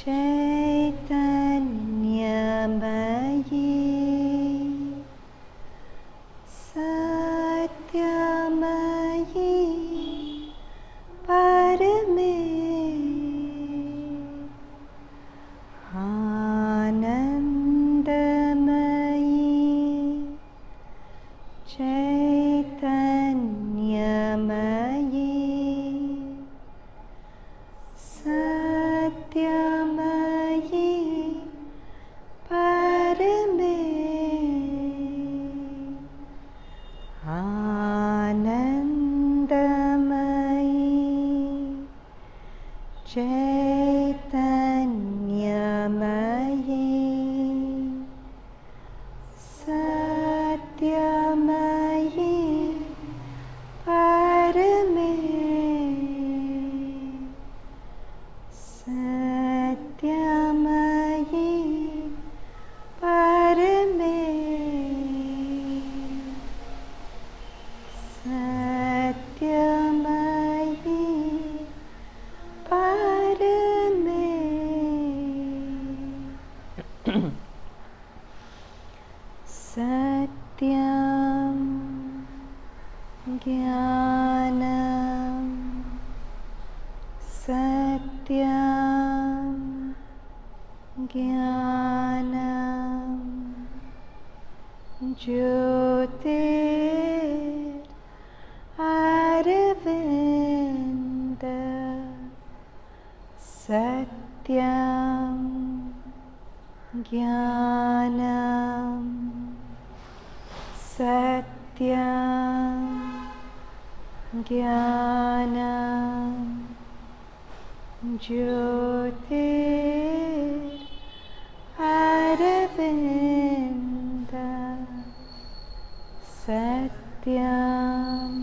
Chaitanyamayi Satyamayi Parame Anandamayi Chaitanyamayi Satyamayi Parame Anandamayi Chaitanyamayi Satyamayi Parame Satyamayi Parame Satyamayi Parame Satyam Jnanam Satyam Jnanam Jyotir Aravinda Satyam Jnanam Satyam Jnanam Jyotir Aravinda Satyam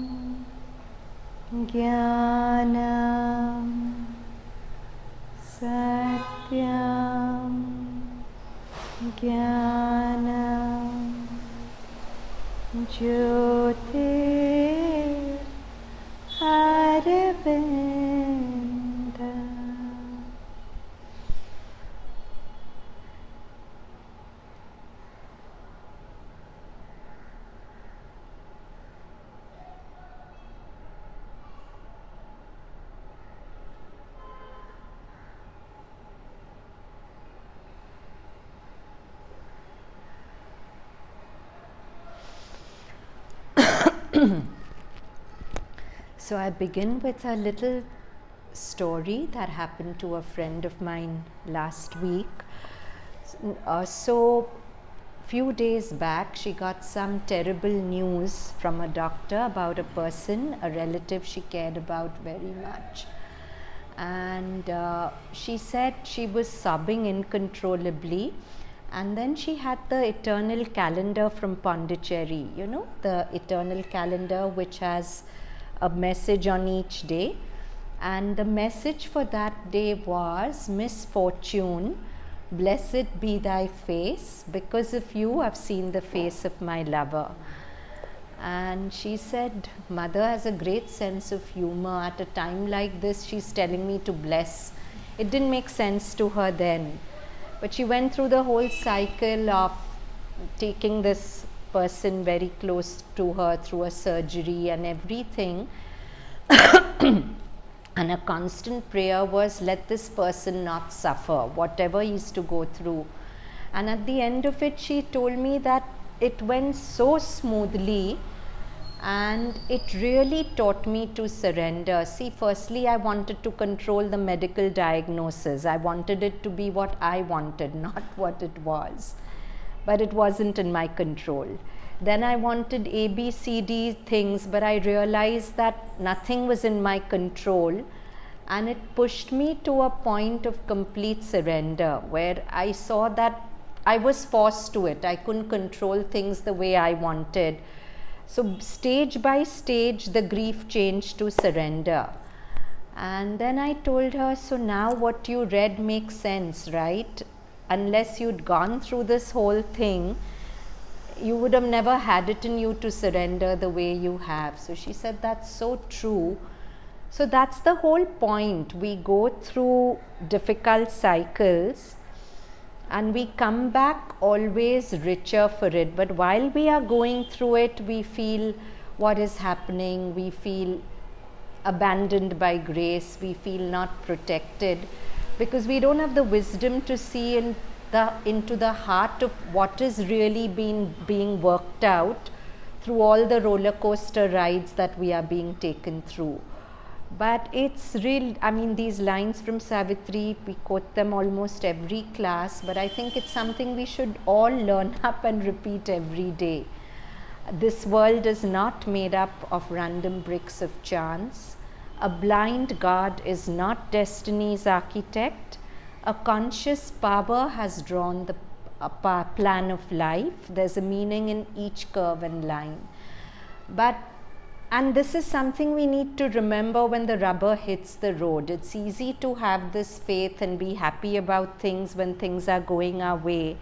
Jnanam Satyam Jnanam Jyotir Aravinda. So I begin with a little story that happened to a friend of mine last week. So few days back she got some terrible news from a doctor about a person, a relative she cared about very much. And she said she was sobbing uncontrollably. And then she had the eternal calendar from Pondicherry, you know, the eternal calendar which has a message on each day. And the message for that day was, misfortune, blessed be thy face, because of you I've seen the face of my lover. And she said, Mother has a great sense of humor. At a time like this, she's telling me to bless. It didn't make sense to her then. But she went through the whole cycle of taking this person very close to her through a surgery and everything. And a constant prayer was, let this person not suffer, whatever he is to go through. And at the end of it, she told me that it went so smoothly and it really taught me to surrender. See, firstly, I wanted to control the medical diagnosis. I wanted it to be what I wanted, not what it was. But it wasn't in my control. Then I wanted A, B, C, D things, but I realized that nothing was in my control. And it pushed me to a point of complete surrender, where I saw that I was forced to it. I couldn't control things the way I wanted. So stage by stage, the grief changed to surrender. And then I told her, so now what you read makes sense, right? Unless you'd gone through this whole thing, you would have never had it in you to surrender the way you have. So she said, that's so true. So that's the whole point. We go through difficult cycles and we come back always richer for it. But while we are going through it, we feel what is happening, we feel abandoned by grace, we feel not protected, because we don't have the wisdom to see into the heart of what is really being worked out through all the roller coaster rides that we are being taken through. But it's real, I mean, these lines from Savitri, we quote them almost every class, but I think it's something we should all learn up and repeat every day. This world is not made up of random bricks of chance. A blind God is not destiny's architect. A conscious power has drawn the plan of life. There's a meaning in each curve and line. And this is something we need to remember when the rubber hits the road. It's easy to have this faith and be happy about things when things are going our way.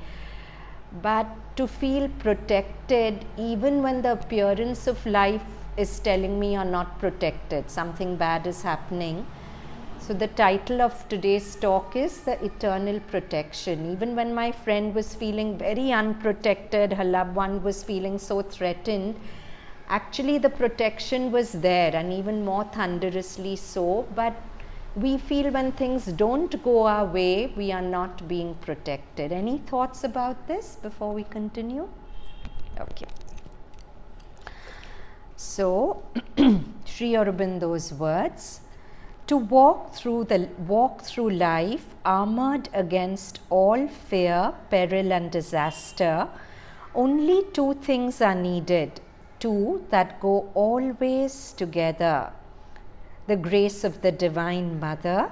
But to feel protected even when the appearance of life is telling me you're not protected, something bad is happening. So the title of today's talk is The Eternal Protection. Even when my friend was feeling very unprotected, her loved one was feeling so threatened, actually the protection was there, and even more thunderously so. But we feel when things don't go our way, we are not being protected. Any thoughts about this before we continue? Okay. So, Sri Aurobindo's words: to walk through life armored against all fear, peril and disaster, only two things are needed, two that go always together: the grace of the Divine Mother,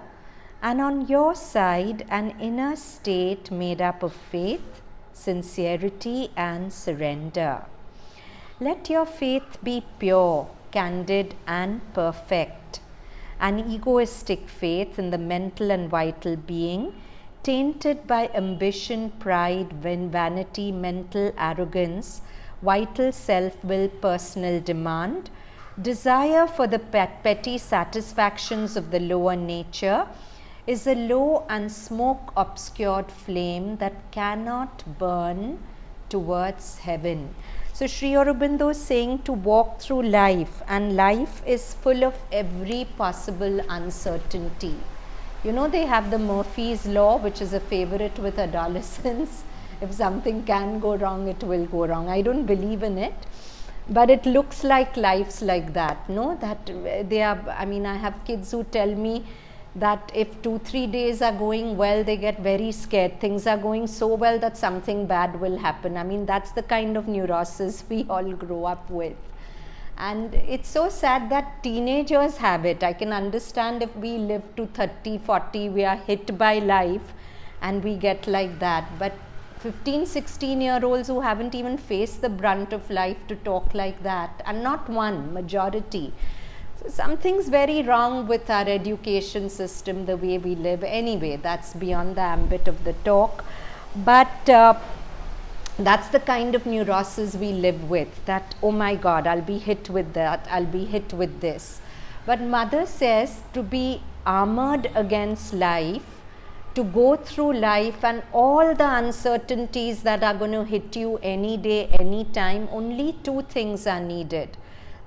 and on your side an inner state made up of faith, sincerity and surrender. Let your faith be pure, candid and perfect. An egoistic faith in the mental and vital being, tainted by ambition, pride, vanity, mental arrogance, vital self-will, personal demand, desire for the petty satisfactions of the lower nature, is a low and smoke-obscured flame that cannot burn towards heaven. So Sri Aurobindo is saying to walk through life, and life is full of every possible uncertainty. You know, they have the Murphy's Law, which is a favorite with adolescents. If something can go wrong, it will go wrong. I don't believe in it, but it looks like life's like that, no? That they are, I mean, I have kids who tell me that if 2-3 days are going well, they get very scared. Things are going so well that something bad will happen. I mean, that's the kind of neurosis we all grow up with. And it's so sad that teenagers have it. I can understand if we live to 30, 40, we are hit by life and we get like that. But 15, 16-year-olds who haven't even faced the brunt of life to talk like that, and not one, majority. So something's very wrong with our education system, the way we live. Anyway, that's beyond the ambit of the talk. But that's the kind of neurosis we live with, that, oh my God, I'll be hit with that, I'll be hit with this. But Mother says to be armored against life, to go through life and all the uncertainties that are going to hit you any day, any time, only two things are needed: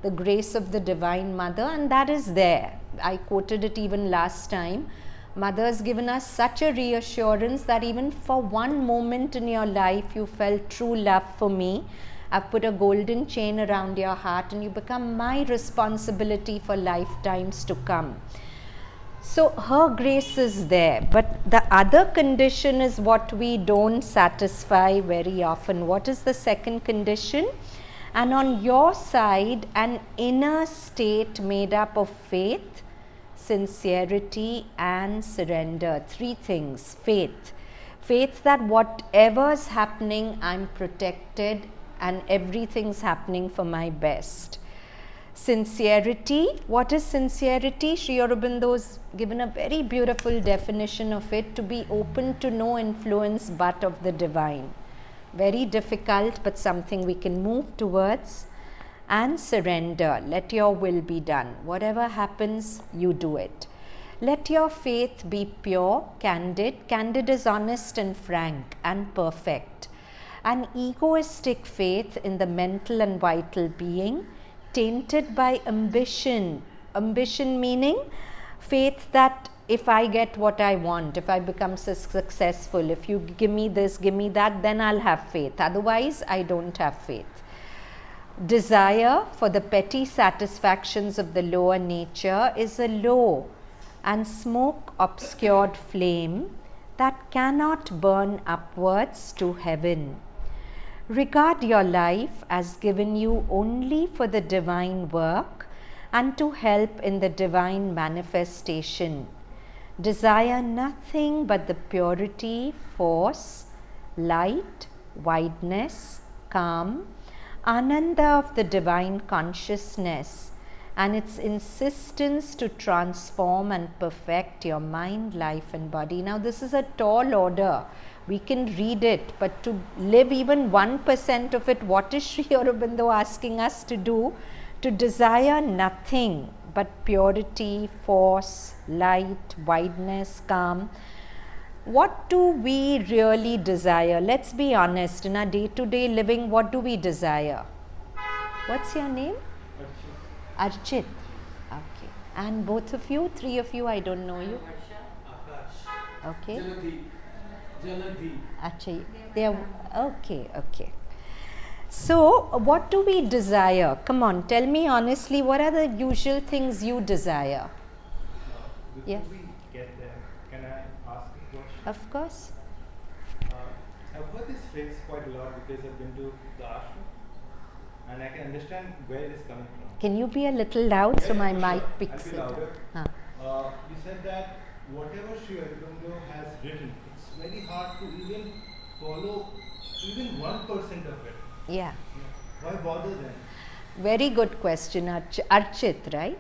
the grace of the Divine Mother, and that is there. I quoted it even last time. Mother has given us such a reassurance that even for one moment in your life you felt true love for me, I've put a golden chain around your heart and you become my responsibility for lifetimes to come. So her grace is there, but the other condition is what we don't satisfy very often. What is the second condition? And on your side, an inner state made up of faith, sincerity and surrender. Three things. Faith. Faith that whatever's happening, I'm protected and everything's happening for my best. Sincerity. What is sincerity? Sri Aurobindo's given a very beautiful definition of it: to be open to no influence but of the divine. Very difficult, but something we can move towards. and surrender. Let your will be done. Whatever happens, you do it. Let your faith be pure, candid. Candid is honest and frank and perfect. An egoistic faith in the mental and vital being, tainted by ambition. Ambition meaning faith that if I get what I want, if I become successful, if you give me this, give me that, then I'll have faith. Otherwise, I don't have faith. Desire for the petty satisfactions of the lower nature is a low and smoke obscured flame that cannot burn upwards to heaven. Regard your life as given you only for the divine work and to help in the divine manifestation. Desire nothing but the purity, force, light, wideness, calm, ananda of the divine consciousness, and its insistence to transform and perfect your mind, life and body. Now this is a tall order. We can read it, but to live even 1% of it, what is Sri Aurobindo asking us to do? To desire nothing but purity, force, light, wideness, calm. What do we really desire? Let's be honest. In our day-to-day living, what do we desire? What's your name? Archit. Okay. And both of you, three of you, I don't know you. Okay. Actually, they are okay. Okay. So, what do we desire? Come on, tell me honestly, what are the usual things you desire? Before we get there, can I ask a question? Of course. I've heard this phrase quite a lot because I've been to the ashram and I can understand where it is coming from. Can you be a little loud so my mic sure. picks it up? You said that whatever Sri Aurobindo has written, it's very hard to even follow even 1% of it. Yeah. Why bother then? Very good question, Archit, right?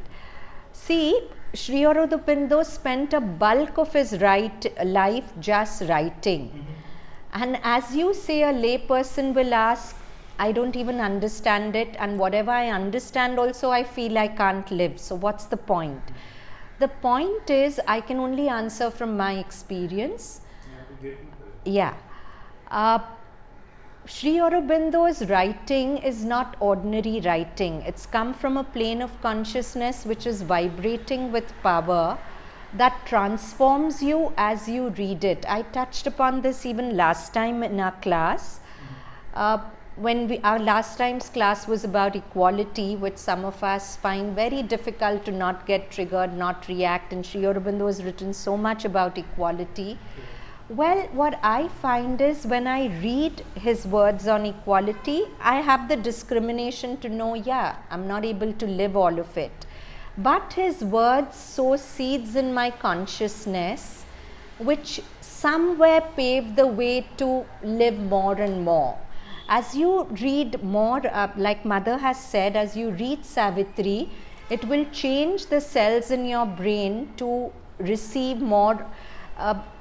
See, Sri Aurobindo spent a bulk of his life just writing. And as you say, a lay person will ask, I don't even understand it, and whatever I understand also, I feel I can't live. So what's the point? The point is, I can only answer from my experience. Yeah. Sri Aurobindo's writing is not ordinary writing. It's come from a plane of consciousness which is vibrating with power that transforms you as you read it. I touched upon this even last time in our class. Our last time's class was about equality, which some of us find very difficult to not get triggered, not react, and Sri Aurobindo has written so much about equality. Well, what I find is when I read his words on equality, I have the discrimination to know, yeah, I'm not able to live all of it. But his words sow seeds in my consciousness, which somewhere pave the way to live more and more. As you read more, like Mother has said, as you read Savitri, it will change the cells in your brain to receive more.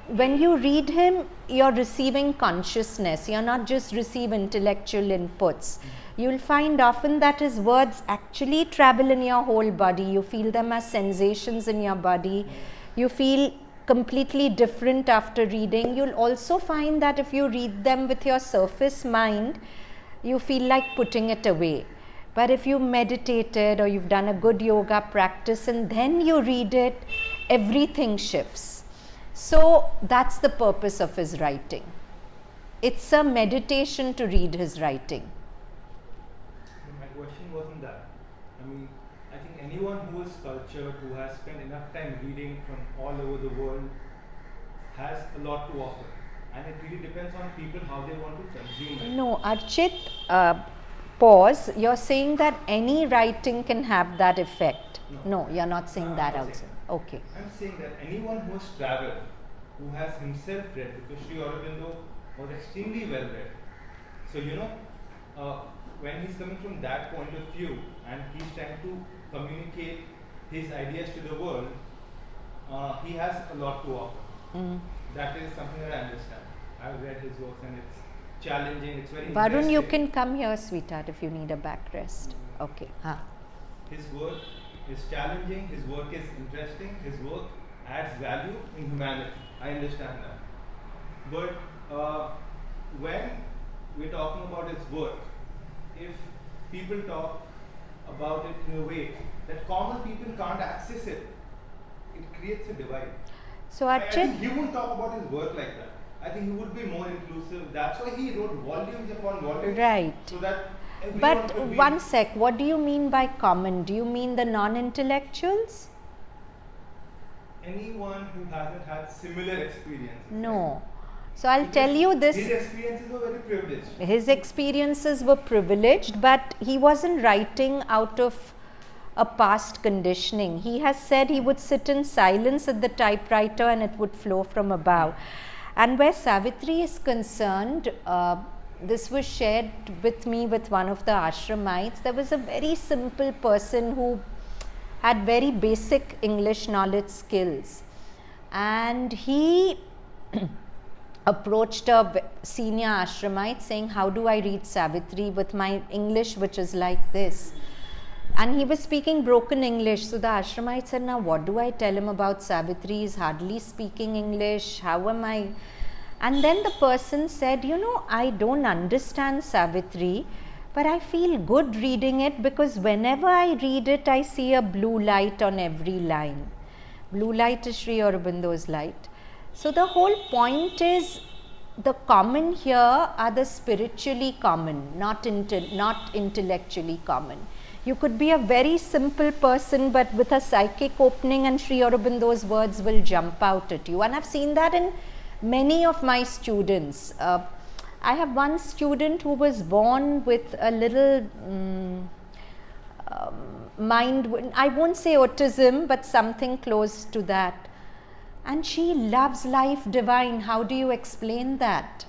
When you read him, you're receiving consciousness. You're not just receiving intellectual inputs. You'll find often that his words actually travel in your whole body. You feel them as sensations in your body. You feel completely different after reading. You'll also find that if you read them with your surface mind, you feel like putting it away. But if you meditated or you've done a good yoga practice and then you read it, everything shifts. So that's the purpose of his writing. It's a meditation to read his writing. My question wasn't that. I mean, I think anyone who is cultured, who has spent enough time reading from all over the world, has a lot to offer. And it really depends on people how they want to consume it. No, Archit, pause. You're saying that any writing can have that effect. No, you're not saying that also. Okay. I'm saying that anyone who has traveled, who has himself read, because Sri Aurobindo was extremely well read. So, when he's coming from that point of view and he's trying to communicate his ideas to the world, he has a lot to offer. That is something that I understand. I've read his works and challenging, it's very Varun, you interesting. can come here, sweetheart, if you need a backrest. Okay. His work is challenging, his work is interesting, his work adds value in humanity. I understand that. But when we're talking about his work, if people talk about it in a way that common people can't access it, it creates a divide. So I Archit, think he wouldn't talk about his work like that. I think he would be more inclusive. That's why he wrote volumes upon volumes. Right. So that everyone but could be. one sec, what do you mean by common? Do you mean the non-intellectuals? Anyone who hasn't had similar experiences. No. So I'll Because tell you this. His experiences were very privileged. His experiences were privileged, but he wasn't writing out of a past conditioning. He has said he would sit in silence at the typewriter and it would flow from above. And where Savitri is concerned, this was shared with me with one of the ashramites. There was a very simple person who had very basic English knowledge skills, and he approached a senior ashramite saying, how do I read Savitri with my English which is like this? And he was speaking broken English. So the ashramite said, now what do I tell him about Savitri? He's hardly speaking English. How am I? And then the person said, you know, I don't understand Savitri, but I feel good reading it because whenever I read it, I see a blue light on every line. Blue light is Sri Aurobindo's light. So the whole point is, the common here are the spiritually common, not intellectually common. You could be a very simple person, but with a psychic opening and Sri Aurobindo's words will jump out at you. And I've seen that in many of my students. I have one student who was born with a little mind, I won't say autism, but something close to that. And she loves life divine. How do you explain that?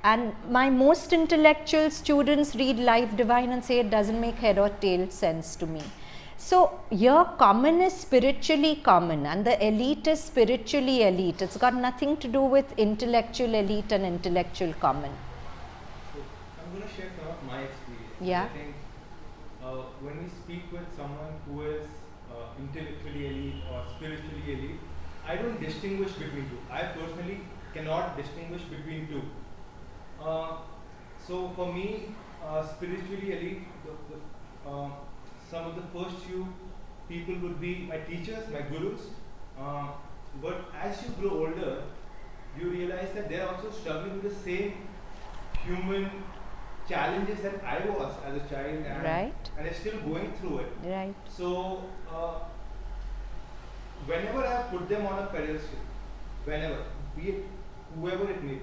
And my most intellectual students read Life Divine and say it doesn't make head or tail sense to me. So here common is spiritually common and the elite is spiritually elite. It's got nothing to do with intellectual elite and intellectual common. So I'm going to share some of my experience. Yeah. I think when we speak with someone who is intellectually elite or spiritually elite, I don't distinguish between two. I personally cannot distinguish between two. So for me, spiritually elite, some of the first few people would be my teachers, my gurus. But as you grow older, you realize that they're also struggling with the same human challenges that I was as a child, and they're still going through it. Right. So whenever I put them on a pedestal, whenever, be it whoever it may be,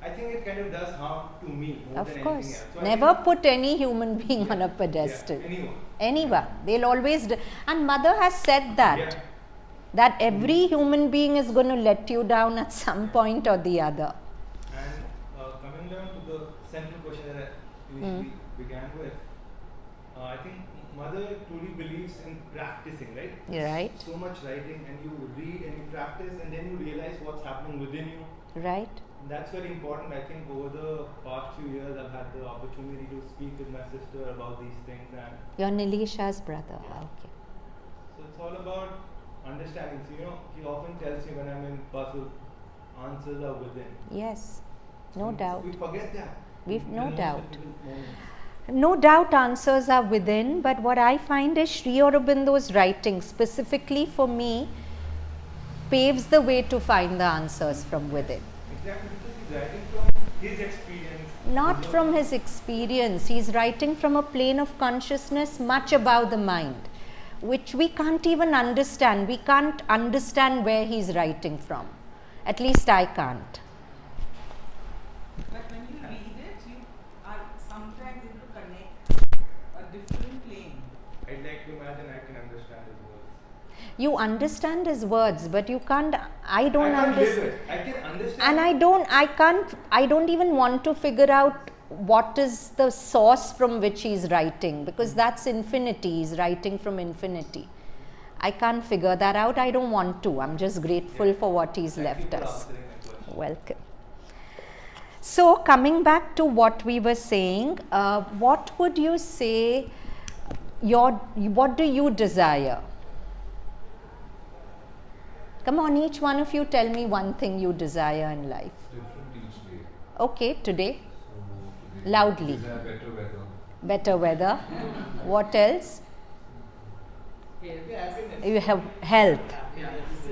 I think it kind of does harm to me more than anything else. So never put any human being on a pedestal. Anyone. They'll always do. And Mother has said that. That every human being is going to let you down at some point or the other. And coming down to the central question that I initially began with, I think Mother truly believes in practicing, right? Right. So much writing, and you read and you practice, and then you realize what's happening within you. Right. That's very important. I think over the past few years, I've had the opportunity to speak with my sister about these things. And you're Nilisha's brother. Yeah. Okay. So it's all about understanding. So, you know, he often tells me when I'm in puzzle, answers are within. Yes. No doubt. We forget that. We've no doubt. No doubt answers are within, but what I find is Sri Aurobindo's writing, specifically for me, paves the way to find the answers from within. Exactly, because he's writing from his experience. Not from his experience. He's writing from a plane of consciousness much above the mind, which we can't even understand. We can't understand where he's writing from. At least I can't. But when you read it, you are sometimes able to connect a different plane. I'd like to imagine I can understand his words. You understand his words, but you can't. I don't understand. I can understand. And I don't even want to figure out what is the source from which he's writing, because that's infinity. He's writing from infinity. I can't figure that out. I don't want to. I'm just grateful for what he's left us. Welcome. So coming back to what we were saying, what would you say, what do you desire? Come on, each one of you tell me one thing you desire in life. Different each day. Okay, today? So today Loudly. desire better weather. Better weather. What else? You have health,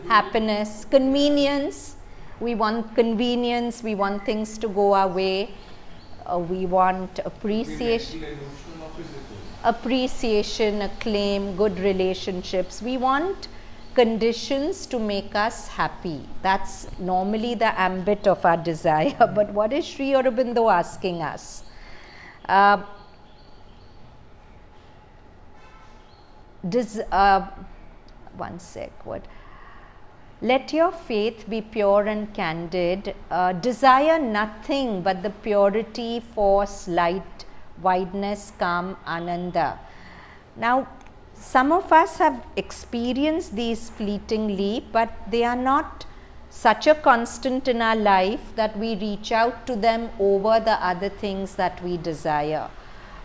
happiness, convenience. We want convenience, we want things to go our way, we want appreciation, Mental, emotional, or physical. appreciation, acclaim, good relationships. We want conditions to make us happy. That's normally the ambit of our desire. But what is Sri Aurobindo asking us? One sec, what? Let your faith be pure and candid. Desire nothing but the purity, force, light, wideness, calm, ananda. Now, some of us have experienced these fleetingly, but they are not such a constant in our life that we reach out to them over the other things that we desire.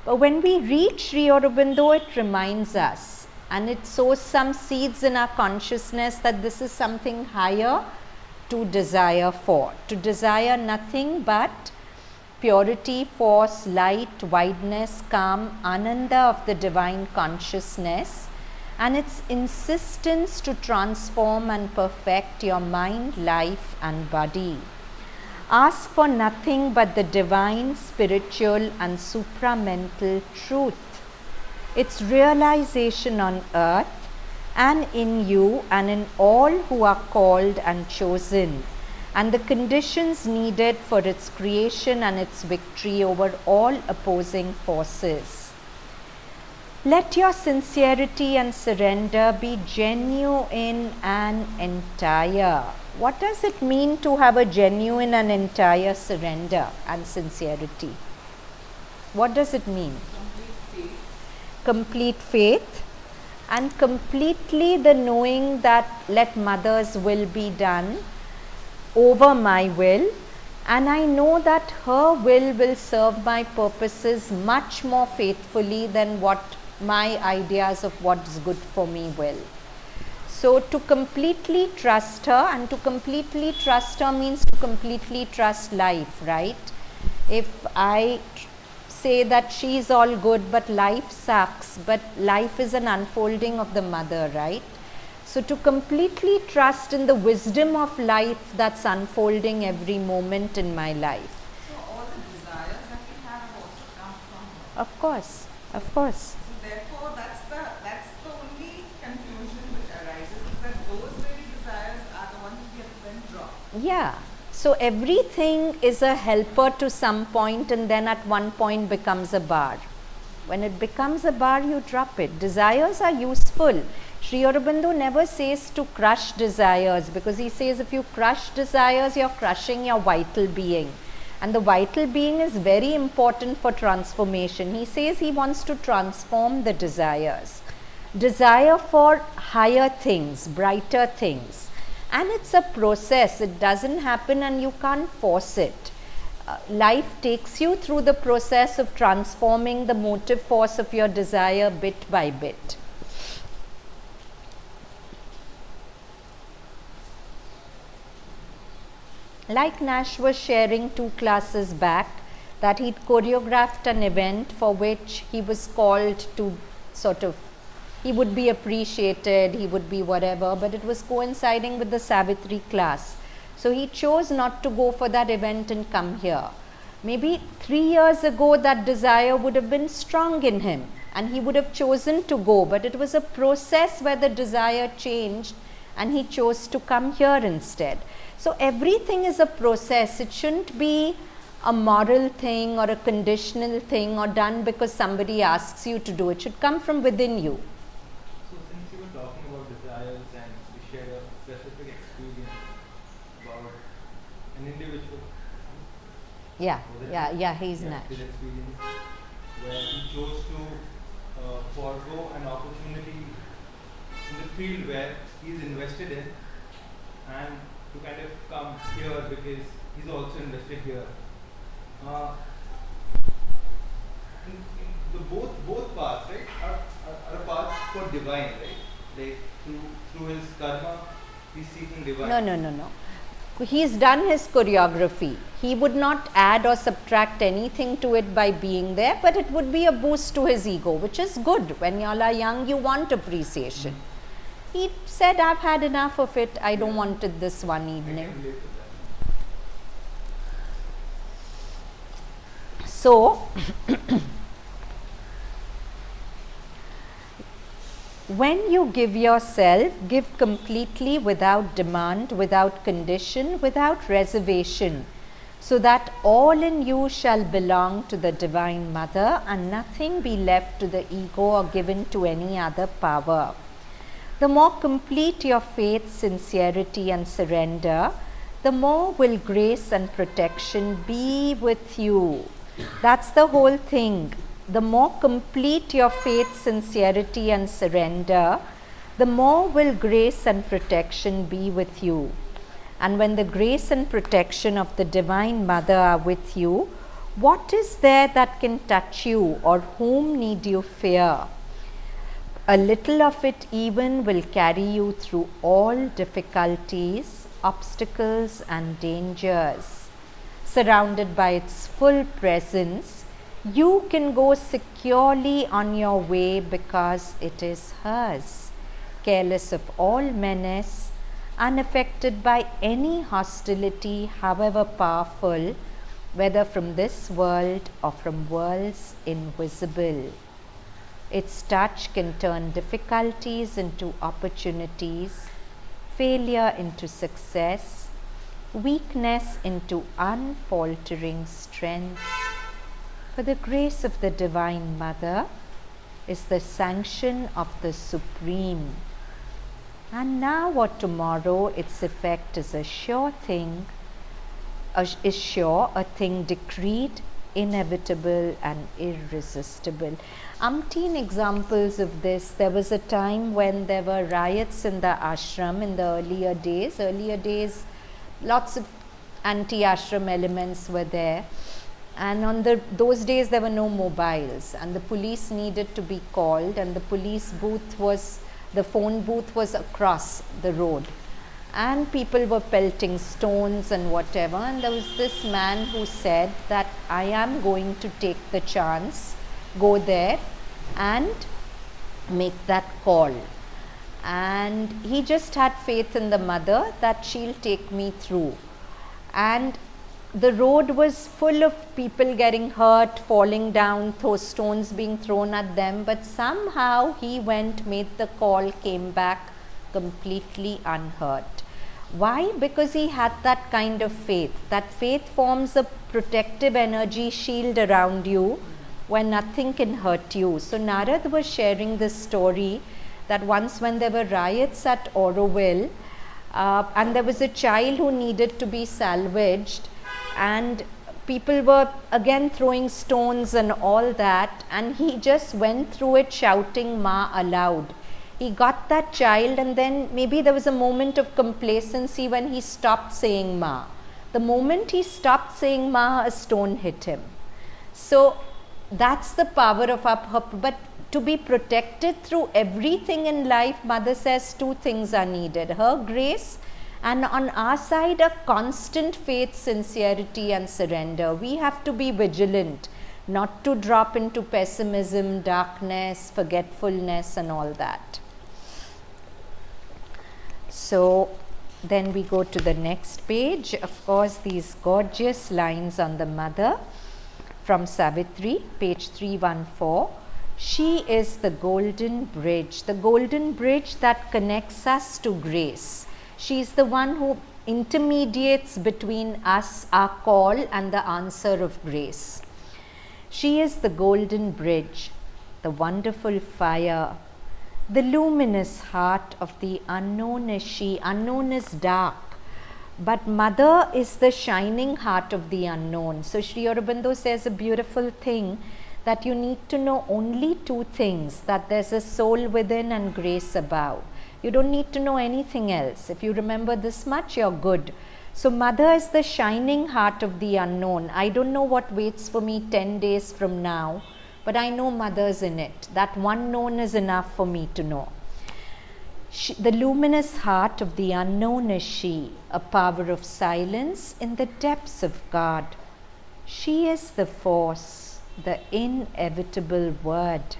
But when we reach Sri Aurobindo, it reminds us, and it sows some seeds in our consciousness that this is something higher to desire for. To desire nothing but purity, force, light, wideness, calm, ananda of the divine consciousness, and its insistence to transform and perfect your mind, life and body. Ask for nothing but the divine, spiritual and supramental truth. Its realization on earth and in you and in all who are called and chosen, and the conditions needed for its creation and its victory over all opposing forces. Let your sincerity and surrender be genuine and entire. What does it mean to have a genuine and entire surrender and sincerity? What does it mean? Complete faith, and completely the knowing that let Mother's will be done over my will, and I know that her will serve my purposes much more faithfully than what my ideas of what is good for me will. So to completely trust her, and to completely trust her means to completely trust life, right? If I say that she is all good but life sucks, but life is an unfolding of the mother, right? So to completely trust in the wisdom of life that's unfolding every moment in my life. So all the desires that we have also come from her. Of course, of course. So therefore, that's the only confusion which arises, is that those very desires are the ones we have to then drop. Yeah. So everything is a helper to some point, and then at one point becomes a bar. When it becomes a bar, you drop it. Desires are useful. Sri Aurobindo never says to crush desires, because he says if you crush desires, you're crushing your vital being. And the vital being is very important for transformation. He says he wants to transform the desires. Desire for higher things, brighter things. And it's a process. It doesn't happen and you can't force it. Life takes you through the process of transforming the motive force of your desire bit by bit. Like Nash was sharing 2 classes back, that he'd choreographed an event for which he was called to sort of, he would be appreciated, he would be whatever, but it was coinciding with the Savitri class. So he chose not to go for that event and come here. Maybe 3 years ago that desire would have been strong in him and he would have chosen to go, but it was a process where the desire changed and he chose to come here instead. So everything is a process. It shouldn't be a moral thing or a conditional thing or done because somebody asks you to do it. It should come from within you. So since you were talking about desires and you shared a specific experience about an individual. Yeah, he's Nash. His experience where he chose to forego an opportunity in the field where he's invested in and to kind of come here because he's also invested here. uh, in the both paths, right, are paths for divine, right? Like through his karma, he's seeking divine. No. He's done his choreography. He would not add or subtract anything to it by being there, but it would be a boost to his ego, which is good. When y'all are young, you want appreciation. He said, I've had enough of it. I don't want it this one I evening. can relate to that. So, when you give yourself, give completely without demand, without condition, without reservation, so that all in you shall belong to the Divine Mother and nothing be left to the ego or given to any other power. The more complete your faith, sincerity and surrender, the more will grace and protection be with you. That's the whole thing. The more complete your faith, sincerity and surrender, the more will grace and protection be with you. And when the grace and protection of the Divine Mother are with you, what is there that can touch you, or whom need you fear? A little of it even will carry you through all difficulties, obstacles and dangers. Surrounded by its full presence, you can go securely on your way because it is hers, careless of all menace, unaffected by any hostility, however powerful, whether from this world or from worlds invisible. Its touch can turn difficulties into opportunities, failure into success, weakness into unfaltering strength. For the grace of the Divine Mother is the sanction of the Supreme. And now or tomorrow its effect is a sure thing, a thing decreed, inevitable and irresistible. Umpteen examples of this. There was a time when there were riots in the ashram in the earlier days, lots of anti-ashram elements were there. And on those days there were no mobiles and the police needed to be called, and the phone booth was across the road. And people were pelting stones and whatever, and there was this man who said that I am going to take the chance, go there and make that call. And he just had faith in the Mother that she'll take me through. And the road was full of people getting hurt, falling down, stones being thrown at them, but somehow he went, made the call, came back completely unhurt. Why? Because he had that kind of faith. That faith forms a protective energy shield around you where nothing can hurt you. So Narad was sharing this story that once when there were riots at Auroville, and there was a child who needed to be salvaged, and people were again throwing stones and all that, and he just went through it shouting Ma aloud. He got that child, and then maybe there was a moment of complacency when he stopped saying Ma. The moment he stopped saying Ma, a stone hit him. So that's the power of our, but to be protected through everything in life, Mother says two things are needed: her grace, and on our side a constant faith, sincerity and surrender. We have to be vigilant not to drop into pessimism, darkness, forgetfulness and all that. So then we go to the next page. Of course, these gorgeous lines on the Mother from Savitri, page 314. She is the golden bridge that connects us to grace. She is the one who intermediates between us, our call, and the answer of grace. She is the golden bridge, the wonderful fire, the luminous heart of the unknown is she. Unknown is dark, but Mother is the shining heart of the unknown. So Sri Aurobindo says a beautiful thing, that you need to know only two things: that there's a soul within and grace above. You don't need to know anything else. If you remember this much, you're good. So mother is the shining heart of the unknown. I don't know what waits for me 10 days from now, but I know mother's in it. That one known is enough for me to know. The luminous heart of the unknown is she, a power of silence in the depths of God. She is the force, the inevitable word.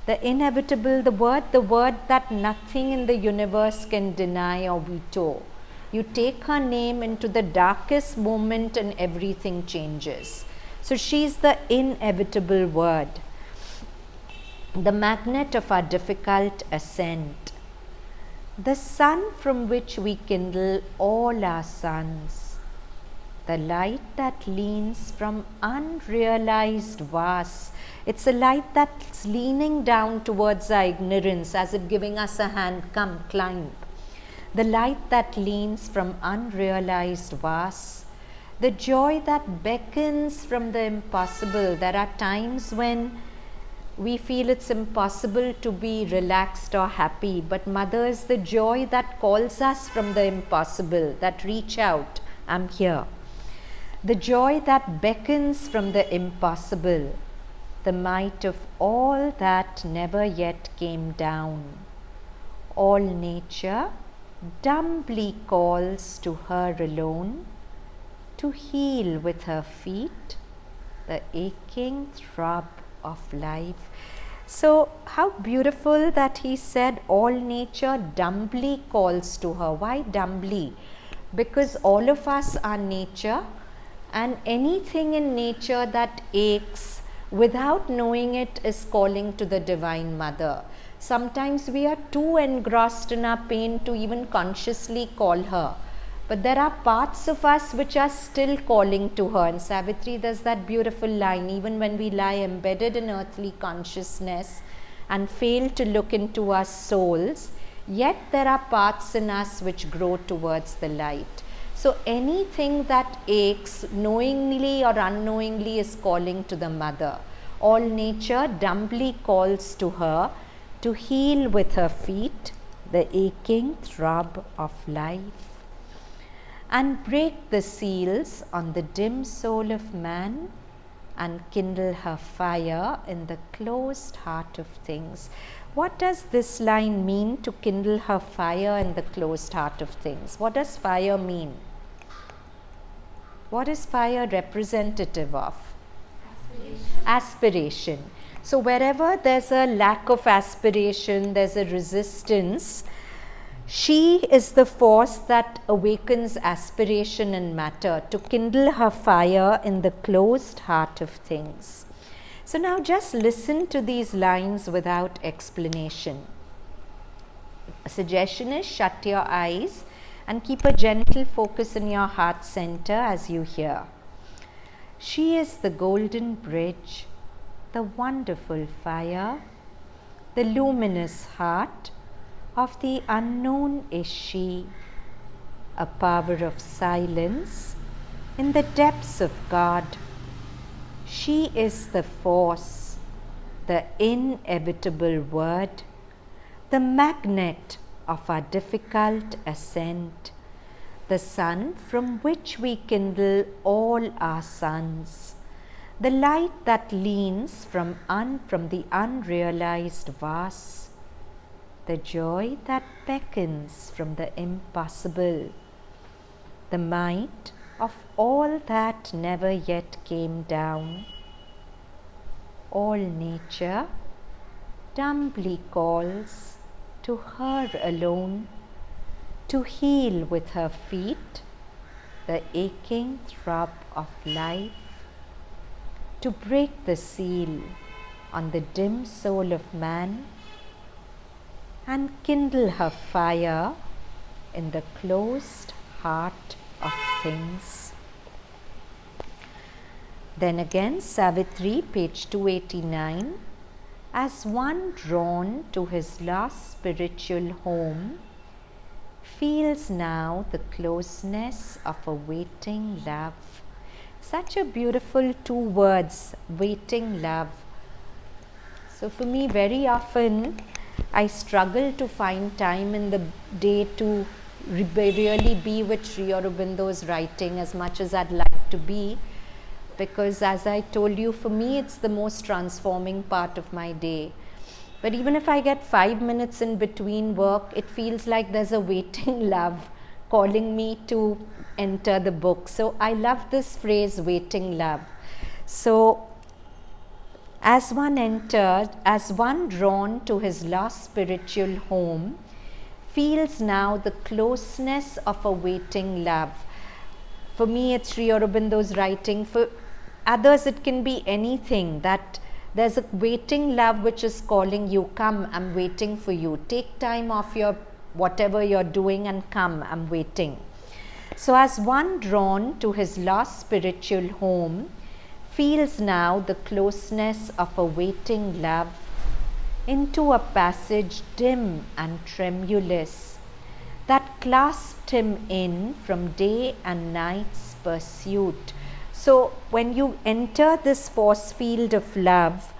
The inevitable, the word that nothing in the universe can deny or veto. You take her name into the darkest moment and everything changes. So she's the inevitable word, the magnet of our difficult ascent, the sun from which we kindle all our suns, the light that leans from unrealized vast. It's a light that's leaning down towards our ignorance as if giving us a hand, come climb. The light that leans from unrealized vast, the joy that beckons from the impossible. There are times when we feel it's impossible to be relaxed or happy, but mother is the joy that calls us from the impossible, that reach out, I'm here. The joy that beckons from the impossible, the might of all that never yet came down. All nature dumbly calls to her alone, to heal with her feet the aching throb of life. So how beautiful that he said all nature dumbly calls to her. Why dumbly? Because all of us are nature, and anything in nature that aches without knowing it is calling to the Divine Mother. Sometimes we are too engrossed in our pain to even consciously call her. But there are parts of us which are still calling to her. And Savitri does that beautiful line, even when we lie embedded in earthly consciousness and fail to look into our souls, yet there are parts in us which grow towards the light. So anything that aches, knowingly or unknowingly, is calling to the Mother. All nature dumbly calls to her to heal with her feet the aching throb of life, and break the seals on the dim soul of man, and kindle her fire in the closed heart of things. What does this line mean, to kindle her fire in the closed heart of things? What does fire mean? What is fire representative of? Aspiration. So wherever there's a lack of aspiration, there's a resistance, she is the force that awakens aspiration and matter, to kindle her fire in the closed heart of things. So now just listen to these lines without explanation. A suggestion is shut your eyes and keep a gentle focus in your heart center as you hear. She is the golden bridge, the wonderful fire, the luminous heart of the unknown is she, a power of silence in the depths of God. She is the force, the inevitable word, the magnet of our difficult ascent, the sun from which we kindle all our suns, the light that leans from the unrealized vast, the joy that beckons from the impossible, the might of all that never yet came down. All nature dumbly calls to her alone, to heal with her feet the aching throb of life, to break the seal on the dim soul of man, and kindle her fire in the closed heart of things. Then again, Savitri, page 289. As one drawn to his last spiritual home, feels now the closeness of a waiting love. Such a beautiful two words, waiting love. So for me, very often I struggle to find time in the day to really be with Sri Aurobindo's writing as much as I'd like to be, because as I told you, for me it's the most transforming part of my day. But even if I get 5 minutes in between work, it feels like there's a waiting love calling me to enter the book. So I love this phrase, waiting love. So as one entered, as one drawn to his lost spiritual home, feels now the closeness of a waiting love. For me, it's Sri Aurobindo's writing. For others, it can be anything, that there's a waiting love which is calling you, come, I'm waiting for you. Take time off your whatever you're doing and come, I'm waiting. So as one drawn to his lost spiritual home, feels now the closeness of a waiting love into a passage dim and tremulous that clasped him in from day and night's pursuit. So when you enter this force field of love,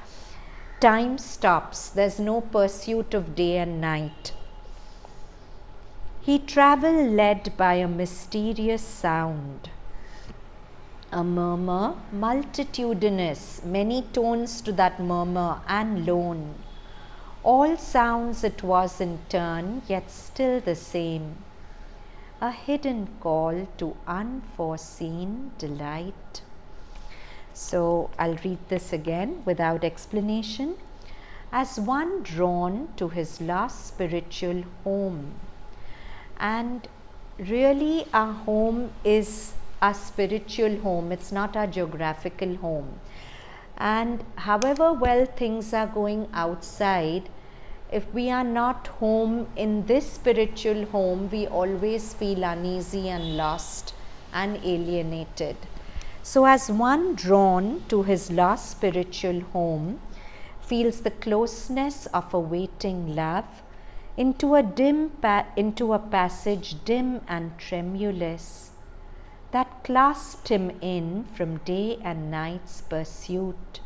time stops. There's no pursuit of day and night. He travelled led by a mysterious sound, a murmur multitudinous, many tones to that murmur and lone. All sounds it was in turn, yet still the same, a hidden call to unforeseen delight. So I'll read this again without explanation. As one drawn to his lost spiritual home, and really our home is our spiritual home, it's not our geographical home. And however well things are going outside, if we are not home in this spiritual home, we always feel uneasy and lost and alienated. So as one drawn to his lost spiritual home feels the closeness of a waiting love into a passage dim and tremulous that clasped him in from day and night's pursuit,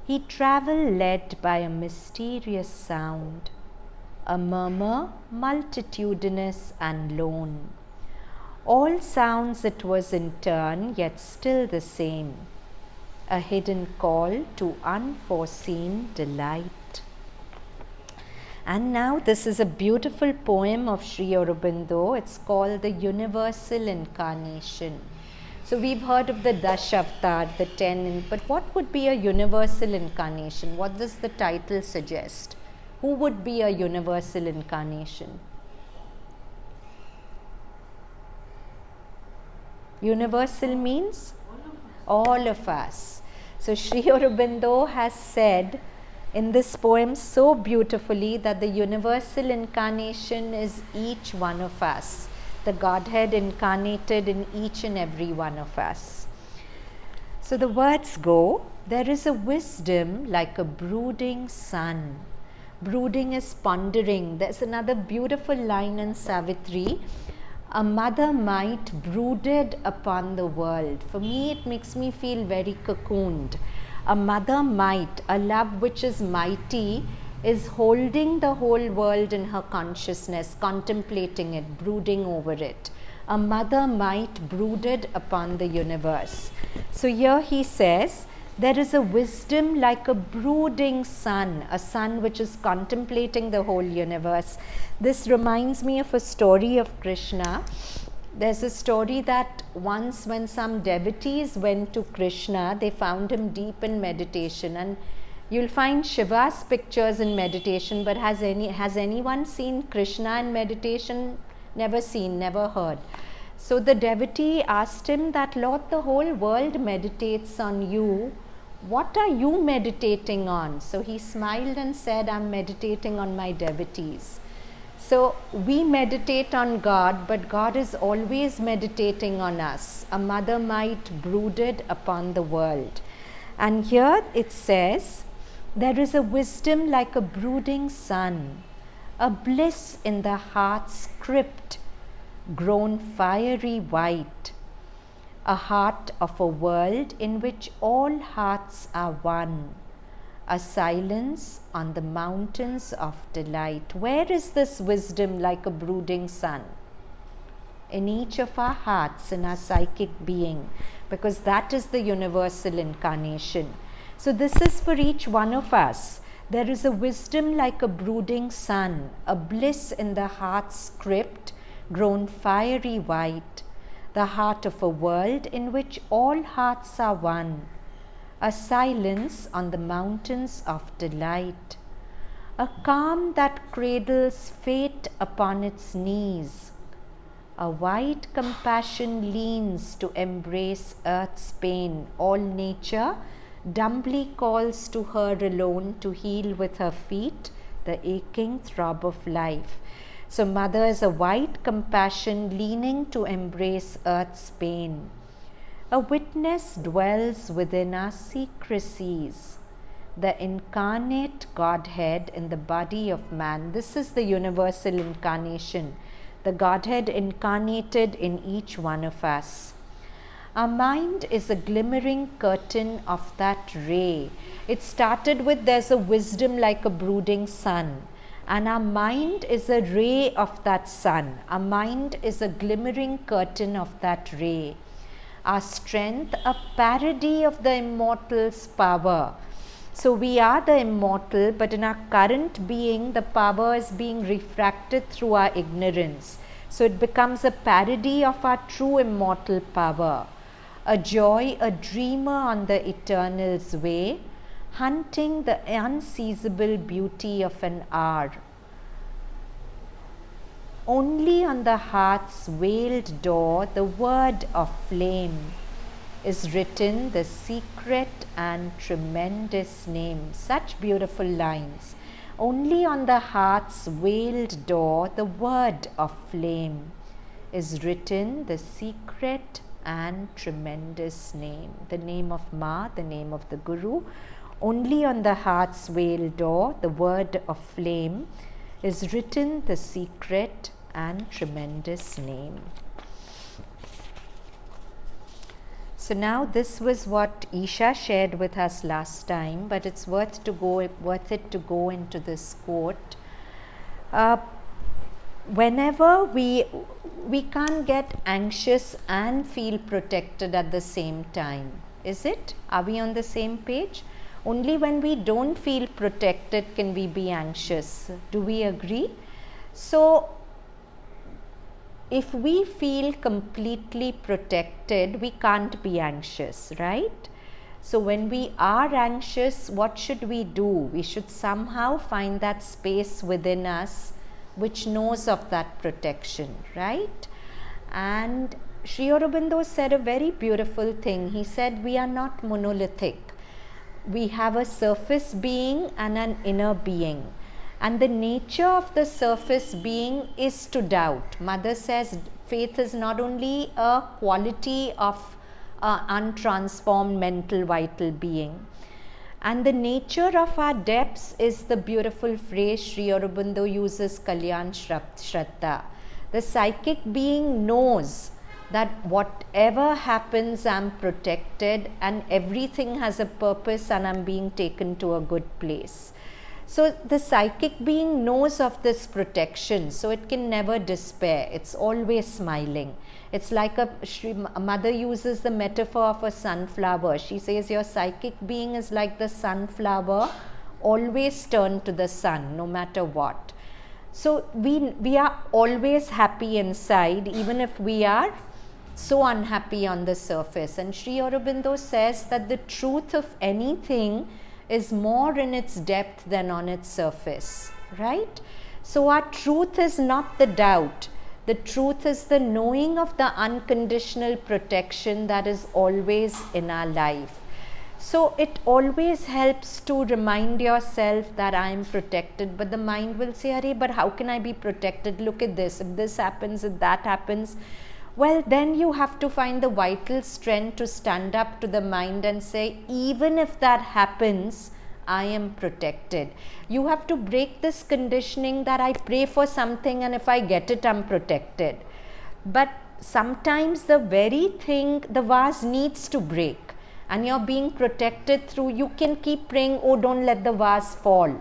he travelled led by a mysterious sound, a murmur multitudinous and lone. All sounds it was in turn, yet still the same, a hidden call to unforeseen delight. And now this is a beautiful poem of Sri Aurobindo. It's called the Universal Incarnation. So we've heard of the Dashavtar, the 10, but what would be a universal incarnation? What does the title suggest? Who would be a universal incarnation? Universal means all of us. So Sri Aurobindo has said in this poem so beautifully that the universal incarnation is each one of us, the Godhead incarnated in each and every one of us. So the words go, there is a wisdom like a brooding sun. Brooding is pondering. There's another beautiful line in Savitri, a mother might brooded upon the world. For me, it makes me feel very cocooned. A mother might, a love which is mighty, is holding the whole world in her consciousness, contemplating it, brooding over it. A mother might brooded upon the universe. So here he says, there is a wisdom like a brooding sun, a sun which is contemplating the whole universe. This reminds me of a story of Krishna. There's a story that once when some devotees went to Krishna, they found him deep in meditation, and you'll find Shiva's pictures in meditation, but has anyone seen Krishna in meditation? Never seen, never heard. So the devotee asked him that, Lord, the whole world meditates on you. What are you meditating on? So he smiled and said, I'm meditating on my devotees. So we meditate on God, but God is always meditating on us. A mother might brooded upon the world. And here it says, there is a wisdom like a brooding sun, a bliss in the heart's crypt, grown fiery white, a heart of a world in which all hearts are one, a silence on the mountains of delight. Where is this wisdom like a brooding sun? in each of our hearts, in our psychic being, because that is the universal incarnation. So this is for each one of us. There is a wisdom like a brooding sun, a bliss in the heart's crypt, grown fiery white, the heart of a world in which all hearts are one, a silence on the mountains of delight, a calm that cradles fate upon its knees, a wide compassion leans to embrace earth's pain. All nature dumbly calls to her alone to heal with her feet the aching throb of life. So Mother is a wide compassion leaning to embrace earth's pain. A witness dwells within our secrecies, the incarnate Godhead in the body of man. This is the universal incarnation, the Godhead incarnated in each one of us. Our mind is a glimmering curtain of that ray. It started with there's a wisdom like a brooding sun, and our mind is a ray of that sun. Our mind is a glimmering curtain of that ray. Our strength, a parody of the immortal's power. So we are the immortal, but in our current being, the power is being refracted through our ignorance. So it becomes a parody of our true immortal power. A joy, a dreamer on the eternal's way, hunting the unseasable beauty of an hour. Only on the heart's veiled door, the word of flame, is written the secret and tremendous name. Such beautiful lines. Only on the heart's veiled door, the word of flame, is written the secret and tremendous name. The name of Ma, the name of the Guru. Only on the heart's veiled door, the word of flame, is written the secret and tremendous name. So now this was what Isha shared with us last time, but it's worth it to go into this quote. Whenever we can't get anxious and feel protected at the same time, is it? Are we on the same page? Only when we don't feel protected can we be anxious. Do we agree? So if we feel completely protected, we can't be anxious, right? So when we are anxious, what should we do? We should somehow find that space within us which knows of that protection, right? And Sri Aurobindo said a very beautiful thing. He said, we are not monolithic. We have a surface being and an inner being. And the nature of the surface being is to doubt. Mother says faith is not only a quality of untransformed mental vital being. And the nature of our depths is the beautiful phrase Sri Aurobindo uses, Kalyan Shraddha. The psychic being knows that whatever happens, I'm protected and everything has a purpose and I'm being taken to a good place. So the psychic being knows of this protection, so it can never despair. It's always smiling. It's like Mother uses the metaphor of a sunflower. She says your psychic being is like the sunflower, always turned to the sun, no matter what. So we are always happy inside, even if we are so unhappy on the surface. And Sri Aurobindo says that the truth of anything is more in its depth than on its surface, right? So our truth is not the doubt. The truth is the knowing of the unconditional protection that is always in our life. So it always helps to remind yourself that I am protected, but the mind will say, Arey, but how can I be protected? Look at this, if this happens, if that happens. Well, then you have to find the vital strength to stand up to the mind and say, even if that happens, I am protected. You have to break this conditioning that I pray for something and if I get it, I'm protected. But sometimes the very thing, the vase needs to break and you're being protected through, you can keep praying, oh, don't let the vase fall.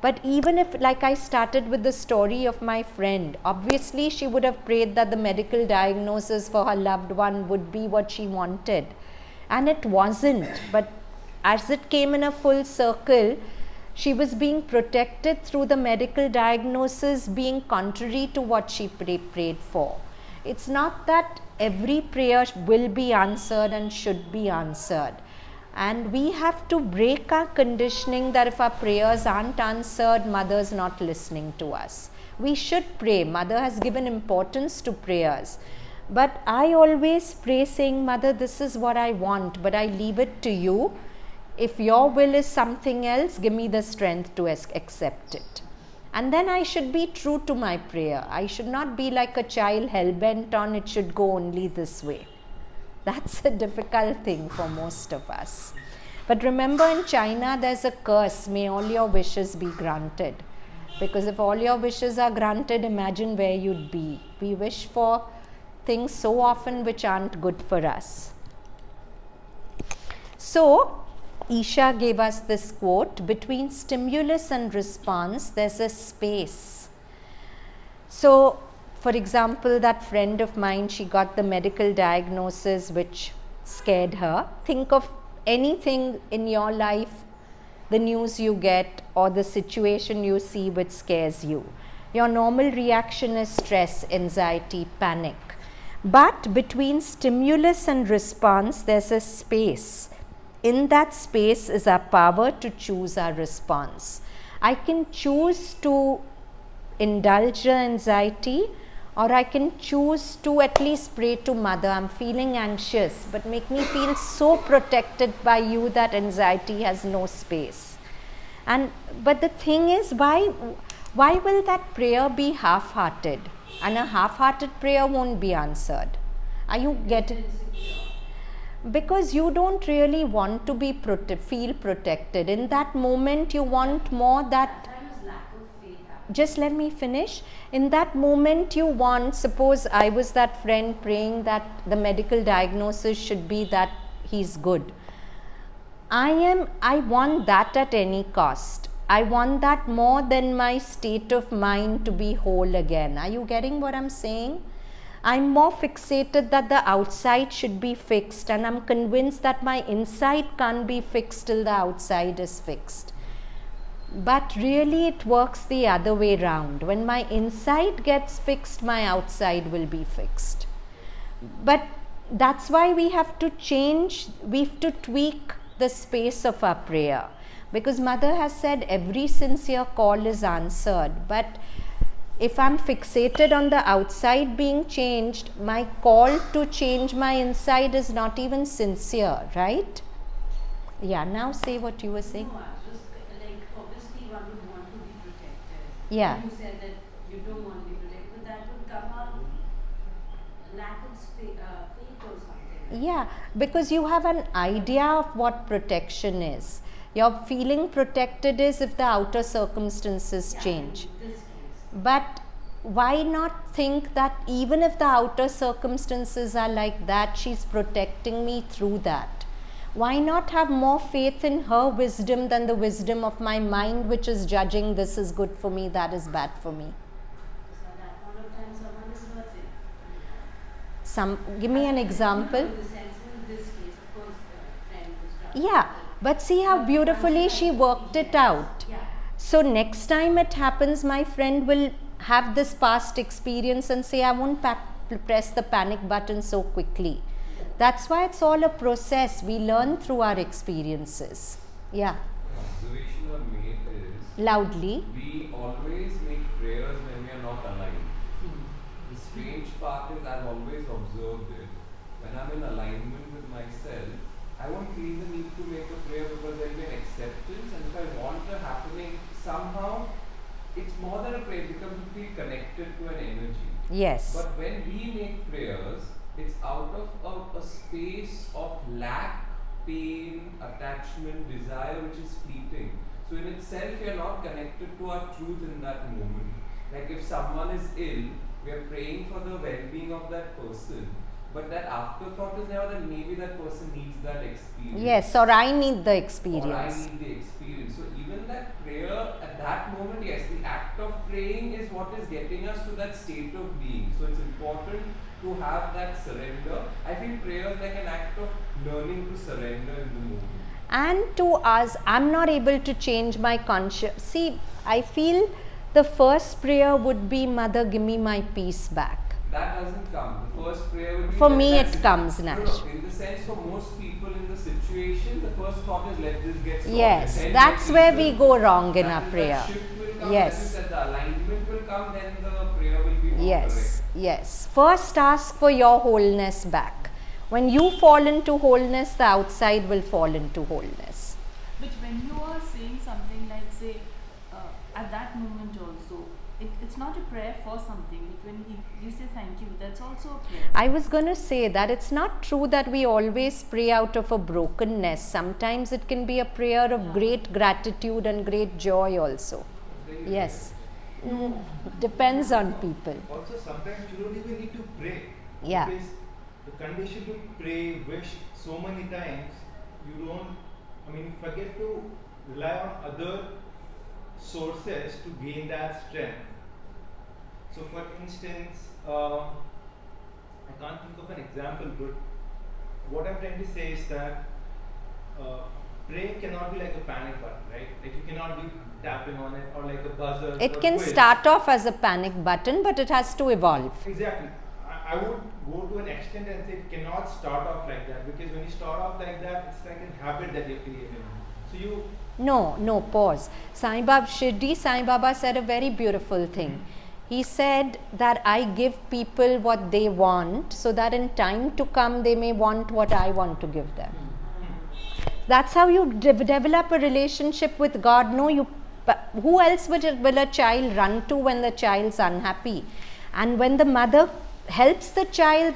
But even if, like I started with the story of my friend, obviously she would have prayed that the medical diagnosis for her loved one would be what she wanted. And it wasn't. But as it came in a full circle, she was being protected through the medical diagnosis being contrary to what she prayed for. It's not that every prayer will be answered and should be answered. And we have to break our conditioning that if our prayers aren't answered, Mother's not listening to us. We should pray. Mother has given importance to prayers. But I always pray saying, Mother, this is what I want, but I leave it to you. If your will is something else, give me the strength to accept it. And then I should be true to my prayer. I should not be like a child hell-bent on it should go only this way. That's a difficult thing for most of us. But remember, in China, there's a curse, may all your wishes be granted. Because if all your wishes are granted, imagine where you'd be. We wish for things so often which aren't good for us. So, Isha gave us this quote, between stimulus and response, there's a space. So, for example, that friend of mine, she got the medical diagnosis which scared her. Think of anything in your life, the news you get or the situation you see which scares you. Your normal reaction is stress, anxiety, panic. But between stimulus and response, there's a space. In that space is our power to choose our response. I can choose to indulge the anxiety, or I can choose to at least pray to Mother, I'm feeling anxious, but make me feel so protected by you that anxiety has no space. But the thing is, why will that prayer be half-hearted? And a half-hearted prayer won't be answered. Are you getting? Because you don't really want to be feel protected. In that moment, you want more that. Just let me finish. In that moment you want, suppose I was that friend praying that the medical diagnosis should be that he's good. I want that at any cost. I want that more than my state of mind to be whole again. Are you getting what I'm saying? I'm more fixated that the outside should be fixed, and I'm convinced that my inside can't be fixed till the outside is fixed. But really it works the other way round. When my inside gets fixed, my outside will be fixed. But that's why we have to change, we have to tweak the space of our prayer. Because Mother has said every sincere call is answered. But if I'm fixated on the outside being changed, my call to change my inside is not even sincere, right? Yeah, now say what you were saying. Yeah. You said that you don't want to be protected, but that would come out of lack of faith or something. Yeah, because you have an idea of what protection is. Your feeling protected is if the outer circumstances change. In this case. But why not think that even if the outer circumstances are like that, she's protecting me through that? Why not have more faith in her wisdom than the wisdom of my mind, which is judging this is good for me, that is bad for me? So at that point of time, someone is hurting. Give me an example. In the sense, in this case, of course, the friend was trying. Yeah, but see how beautifully she worked it out. Yeah. So next time it happens, my friend will have this past experience and say, I won't press the panic button so quickly. That's why it's all a process. We learn through our experiences. Yeah. The observation I made is Loudly. we always make prayers when we are not aligned. The strange part is I've always observed it. When I'm in alignment with myself, I won't feel the need to make a prayer because there'll be an acceptance, and if I want a happening somehow, it's more than a prayer, it becomes to feel connected to an energy. Yes. But when we make prayers, it's out of a space of lack, pain, attachment, desire, which is fleeting. So in itself, we are not connected to our truth in that moment. Like if someone is ill, we are praying for the well-being of that person. But that afterthought is never that maybe that person needs that experience. Yes, or I need the Or I experience. need the experience. So even that prayer at that praying is what is getting us to that state of being. So it's important to have that surrender. I feel prayer is like an act of learning to surrender in the moment. And to us, I'm not able to change my conscience. See, I feel the first prayer would be, Mother, give me my peace back. That doesn't come. The first prayer will be. For me, it comes No, naturally. in the sense, for most people in the situation, the first thought is let this get sorted. Yes, Then that's the where peace we will- go wrong in that our is, that prayer. shift will come, Yes. that is, that the alignment will come, then the prayer will be more Yes, correct. yes. First ask for your wholeness back. When you fall into wholeness, the outside will fall into wholeness. But when you are saying something like, say, at that moment also, it's not a prayer for something, but when you say thank you, that's also a prayer. I was going to say that it's not true that we always pray out of a brokenness. Sometimes it can be a prayer of great gratitude and great joy also. Yes. Depends on people. Also, sometimes you don't even need to pray. Yeah. Because the condition to pray, wish so many times, you forget to rely on other sources to gain that strength. So, for instance, I can't think of an example, but what I'm trying to say is that praying cannot be like a panic button, right? Like you cannot be tapping on it or like a buzzer. It or can quiz. start off as a panic button, but it has to evolve. Exactly. I would go to an extent and say it cannot start off like that, because when you start off like that, it's like a habit that you're creating. So you. No, pause. Shirdi Sai Baba said a very beautiful thing. He said that I give people what they want so that in time to come they may want what I want to give them. That's how you develop a relationship with God. No, who else will a child run to when the child's unhappy? And when the mother helps the child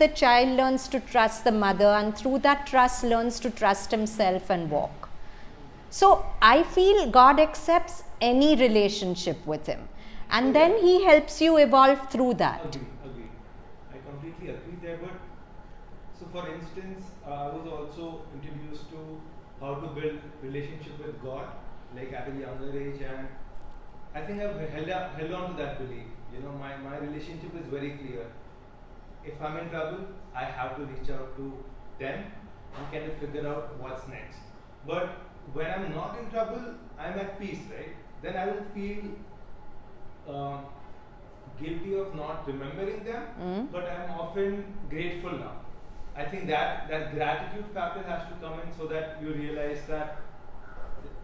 learns to trust the mother, and through that trust learns to trust himself and walk. So I feel God accepts any relationship with him, and then he helps you evolve through that. Agree. I completely agree there. But so, for instance, I was also introduced to how to build relationship with God, like at a younger age, and I think I've held on to that belief. My relationship is very clear. If I'm in trouble, I have to reach out to them and kind of figure out what's next. But when I'm not in trouble, I'm at peace, right? Then I will feel guilty of not remembering them, but I'm often grateful now. I think that gratitude factor has to come in so that you realize that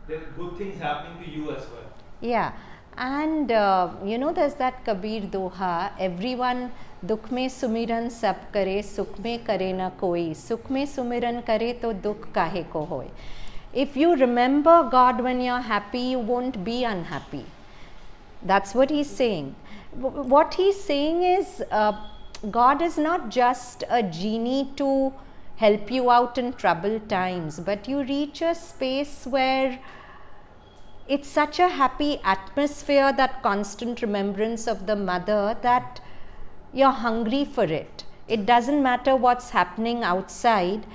there are good things happening to you as well. Yeah, and there's that Kabir Doha, everyone dukh mein sumiran sab kare, sukh mein kare na koi, sukh mein sumiran kare to dukh kahe ko hoy. If you remember God when you're happy, you won't be unhappy. That's what he's saying. What he's saying is, God is not just a genie to help you out in troubled times, but you reach a space where it's such a happy atmosphere, that constant remembrance of the mother, that you're hungry for it. It doesn't matter what's happening outside.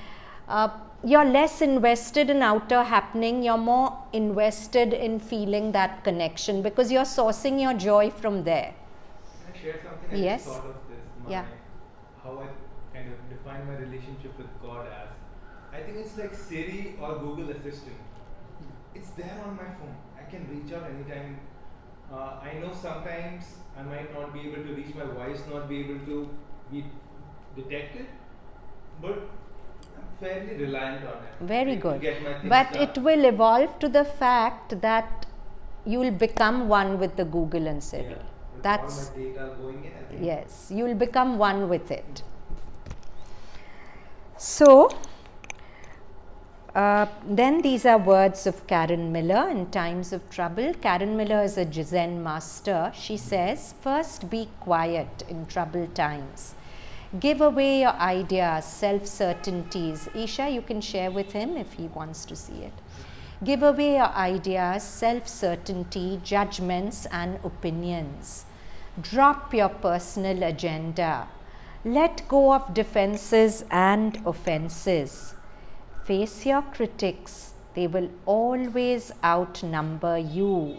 You're less invested in outer happening, you're more invested in feeling that connection, because you're sourcing your joy from there. Can I share something? Yes. I just thought of this. Yeah. How I kind of define my relationship with God as. I think it's like Siri or Google Assistant. It's there on my phone. I can reach out anytime. I know sometimes I might not be able to reach my voice, not be able to be detected, but I'm fairly reliant on it. Very to good. get my things But done. it will evolve to the fact that you will become one with the Google and Siri. Yeah. With That's, all my data going in, I think. yes, you will become one with it. So, then these are words of Karen Miller in times of trouble. Karen Miller is a Zen master. She says, first be quiet in troubled times. Give away your ideas, self-certainties. Isha, you can share with him if he wants to see it. Give away your ideas, self-certainty, judgments and opinions. Drop your personal agenda. Let go of defenses and offenses. Face your critics. They will always outnumber you.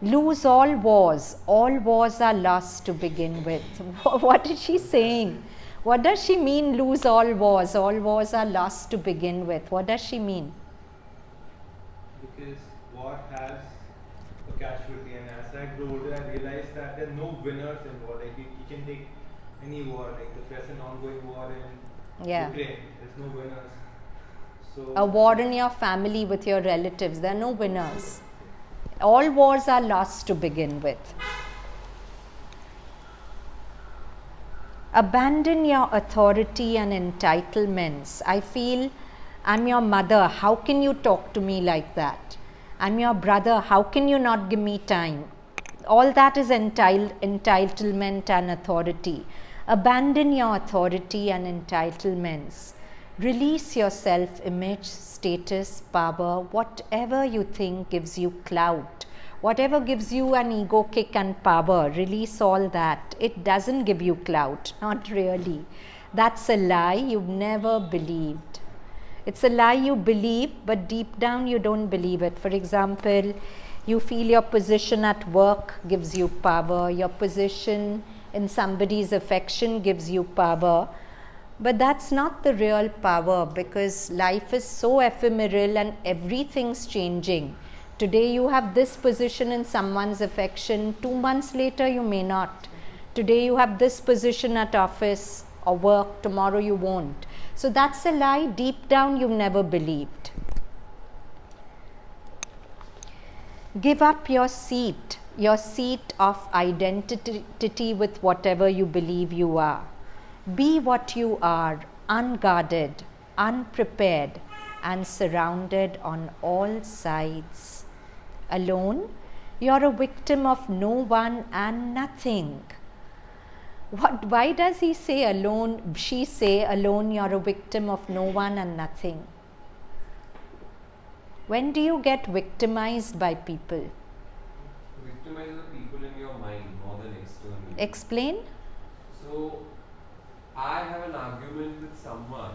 Lose all wars. All wars are lost to begin with. What is she saying? What does she mean, lose all wars? All wars are lost to begin with. What does she mean? Because war has a casualty, and as I grew older, I realized that there are no winners in war. Like you can take any war, like the present ongoing war in Yeah. Ukraine. There's no winners. So A war in your family with your relatives. There are no winners. All wars are lost to begin with. Abandon your authority and entitlements. I feel I'm your mother. How can you talk to me like that? I'm your brother. How can you not give me time? All that is entitlement and authority. Abandon your authority and entitlements. Release your self-image, status, power, whatever you think gives you clout, whatever gives you an ego kick and power. Release all that. It doesn't give you clout, not really. That's a lie you've never believed. It's a lie you believe, but deep down you don't believe it. For example, you feel your position at work gives you power, your position in somebody's affection gives you power. But that's not the real power, because life is so ephemeral and everything's changing. Today you have this position in someone's affection, 2 months later you may not. Today you have this position at office or work, tomorrow you won't. So that's a lie deep down you've never believed. Give up your seat of identity with whatever you believe you are. Be what you are, unguarded, unprepared, and surrounded on all sides. Alone, you're a victim of no one and nothing. Why does he say alone, she say alone, you're a victim of no one and nothing? When do you get victimized by people? Victimize the people in your mind more than externally. Explain. So, I have an argument with someone.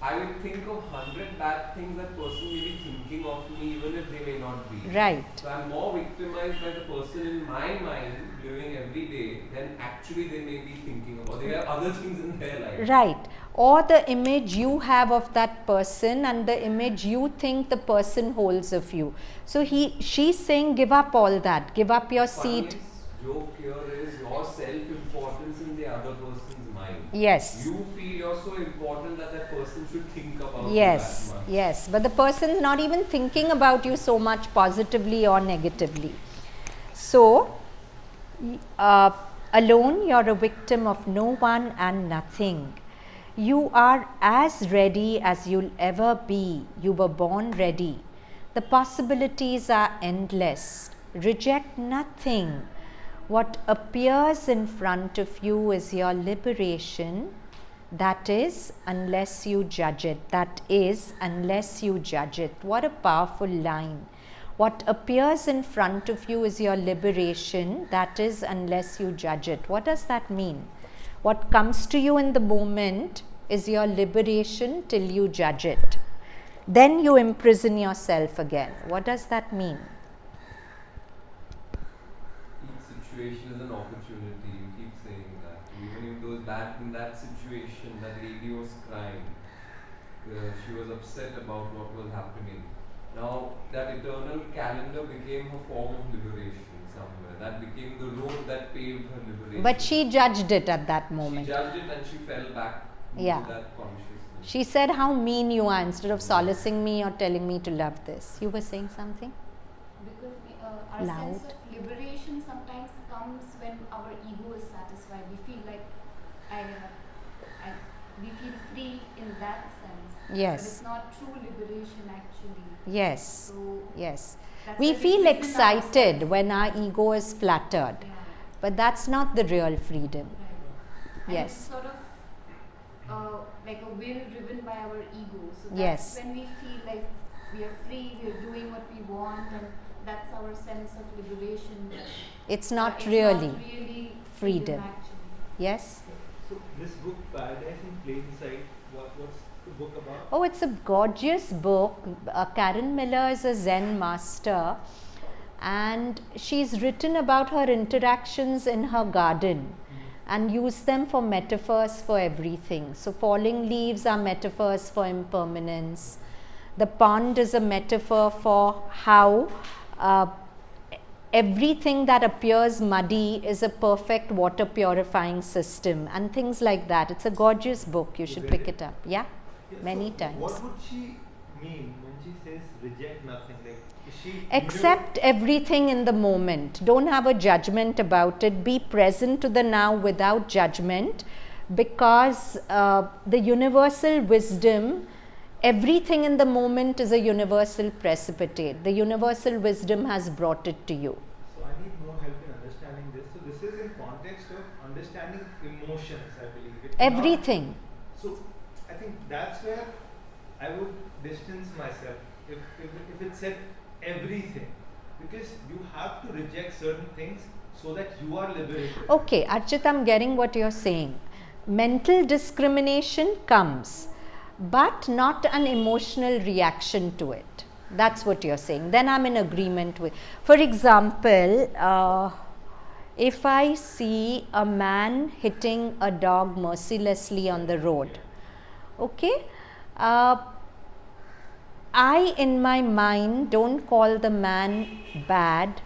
I will think of 100 bad things that person may be thinking of me, even if they may not be. Right. So I'm more victimized by the person in my mind living every day than actually they may be thinking about. They have other things in their life. Right. Or the image you have of that person and the image you think the person holds of you. So she's saying give up all that. Give up your seat. Funniest joke here is your self-importance in the other person's mind. Yes. You feel you're so important that that person should think about Yes. you that much. Yes. But the person's not even thinking about you so much positively or negatively. So, alone, you're a victim of no one and nothing. You are as ready as you'll ever be. You were born ready. The possibilities are endless. Reject nothing. What appears in front of you is your liberation. That is, unless you judge it. That is, unless you judge it. What a powerful line. What appears in front of you is your liberation. That is, unless you judge it. What does that mean? What comes to you in the moment is your liberation till you judge it. Then you imprison yourself again. What does that mean? Each situation is an opportunity. You keep saying that. Even if those in that situation, that lady was crying. She was upset about what was happening. Now that eternal calendar became her form of liberation somewhere. That became the road that paved her liberation. But she judged it at that moment. She judged it and she fell back into Yeah. that consciousness. She said, how mean you are, instead of solacing me or telling me to love this. You were saying something? Because our Loud. sense of liberation sometimes comes when our ego is satisfied. We feel like we feel free in that sense. Yes. But it's not true liberation actually. Yes. So Yes. that's We why feel listen excited ourselves. when our ego is flattered. Yeah. But that's not the real freedom. Right. And Yes. it's sort of like a will driven by our ego. So that's Yes. when we feel like we are free, we are doing what we want, and that's our sense of liberation. It's not It's really. not really freedom. actually. Yes? So this book, Paradise in Plain Sight, what's the book about? Oh, it's a gorgeous book. Karen Miller is a Zen master and she's written about her interactions in her garden and used them for metaphors for everything. So falling leaves are metaphors for impermanence. The pond is a metaphor for how everything that appears muddy is a perfect water purifying system, and things like that. It's a gorgeous book. You should pick it up. Yeah, many times. What would she mean when she says reject nothing? Like, is she Accept everything in the moment. Don't have a judgment about it. Be present to the now without judgment, because the universal wisdom, everything in the moment is a universal precipitate. The universal wisdom has brought it to you. So I need more help in understanding this. So this is in context of understanding emotions, I believe. It's Everything. not- so I think that's where I would distance myself if it said everything, because you have to reject certain things so that you are liberated. Okay, Archit, I'm getting what you're saying. Mental discrimination comes, but not an emotional reaction to it. That's what you're saying. Then I'm in agreement with. For example, if I see a man hitting a dog mercilessly on the road, okay, I in my mind don't call the man bad,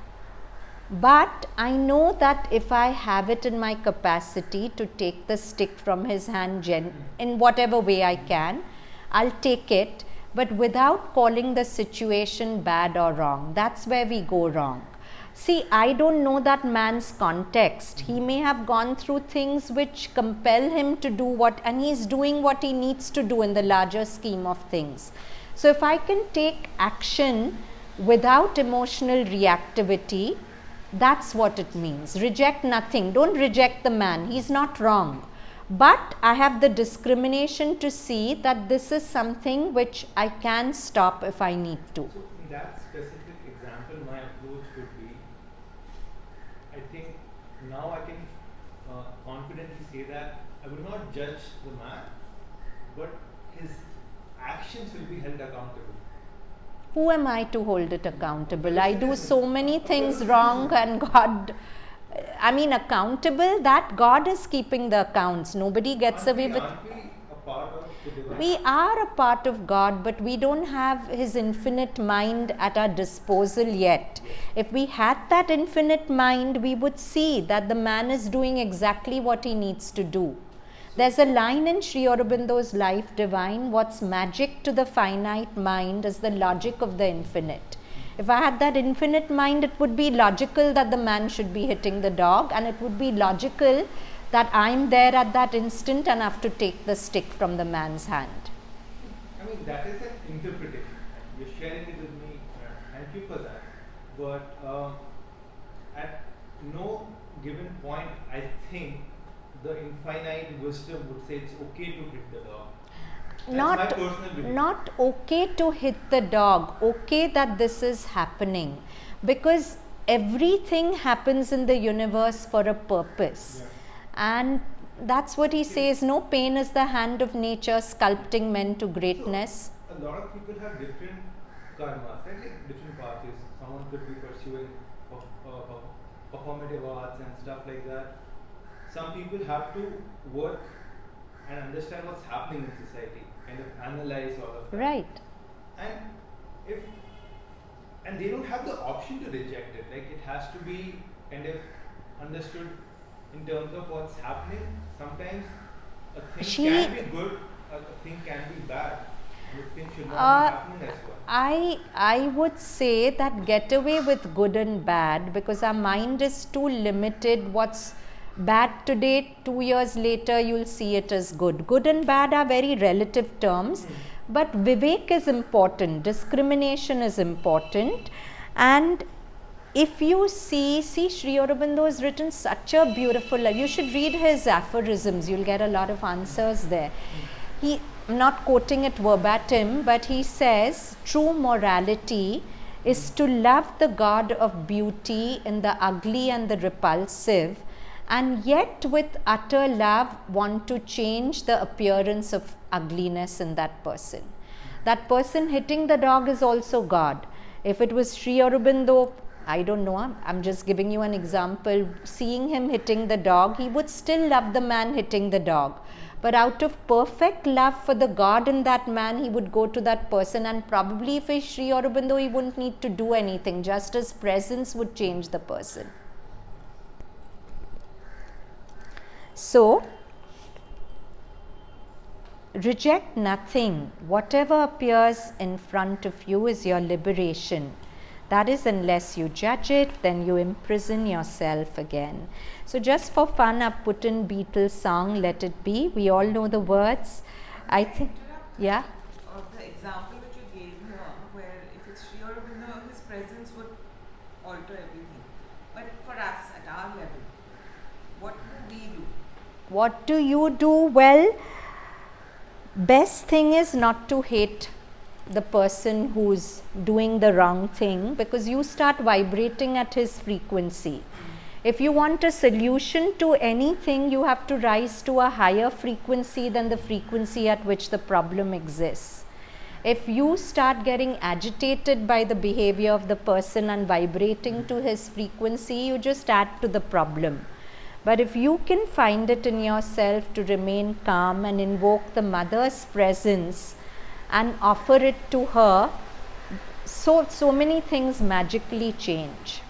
but I know that if I have it in my capacity to take the stick from his hand in whatever way I can, I'll take it, but without calling the situation bad or wrong. That's where we go wrong. See, I don't know that man's context. He may have gone through things which compel him to do what, and he's doing what he needs to do in the larger scheme of things. So if I can take action without emotional reactivity, that's what it means. Reject nothing. Don't reject the man. He's not wrong. But I have the discrimination to see that this is something which I can stop if I need to. So in that specific example, my approach would be, I think now I can confidently say that I would not judge the man, but his actions will be held accountable. Who am I to hold it accountable? I do so many things wrong, and God, I mean, accountable, that God is keeping the accounts. Nobody gets away with. Aren't we a part of the divine? We are a part of God, but we don't have His infinite mind at our disposal yet. If we had that infinite mind, we would see that the man is doing exactly what he needs to do. There's a line in Sri Aurobindo's Life Divine, what's magic to the finite mind is the logic of the infinite. If I had that infinite mind, it would be logical that the man should be hitting the dog, and it would be logical that I'm there at that instant and have to take the stick from the man's hand. I mean, that is an interpretation. You're sharing it with me. Thank you for that. But at no given point, I think the infinite wisdom would say it's okay to hit the dog. That's my personal belief. Not okay to hit the dog, okay that this is happening, because everything happens in the universe for a purpose. Yeah. And that's what he says, no pain is the hand of nature sculpting men to greatness. So, a lot of people have different karmas, right? Like different paths. Someone could be pursuing performative arts and stuff like that. Some people have to work and understand what's happening in society, kind of analyze all of that. Right. And they don't have the option to reject it. Like, it has to be kind of understood in terms of what's happening. Sometimes a thing can be good, a thing can be bad, and a thing should not be happening as well. I would say that get away with good and bad, because our mind is too limited. What's bad today, 2 years later you'll see it as good. Good and bad are very relative terms, but vivek is important, discrimination is important. And if you see Sri Aurobindo has written such a beautiful, you should read his aphorisms, you'll get a lot of answers there. I'm not quoting it verbatim, but he says true morality is to love the God of beauty in the ugly and the repulsive, and yet with utter love want to change the appearance of ugliness in that person. That person hitting the dog is also God. If it was Sri Aurobindo I don't know, I'm just giving you an example. Seeing him hitting the dog, he would still love the man hitting the dog. But out of perfect love for the God in that man, he would go to that person, and probably if he's Sri Aurobindo, he wouldn't need to do anything. Just his presence would change the person. So, reject nothing. Whatever appears in front of you is your liberation. That is, unless you judge it, then you imprison yourself again. So just for fun, I've put in Beatles song, Let It Be. We all know the words. I think, yeah? The example which you gave here, where if it's Sri Aurobindo, his presence would alter everything. But for us, at our level, what do we do? What do you do? Well, best thing is not to hate the person who's doing the wrong thing, because you start vibrating at his frequency. If you want a solution to anything, you have to rise to a higher frequency than the frequency at which the problem exists. If you start getting agitated by the behavior of the person and vibrating to his frequency, you just add to the problem. But if you can find it in yourself to remain calm and invoke the mother's presence and offer it to her, so many things magically change.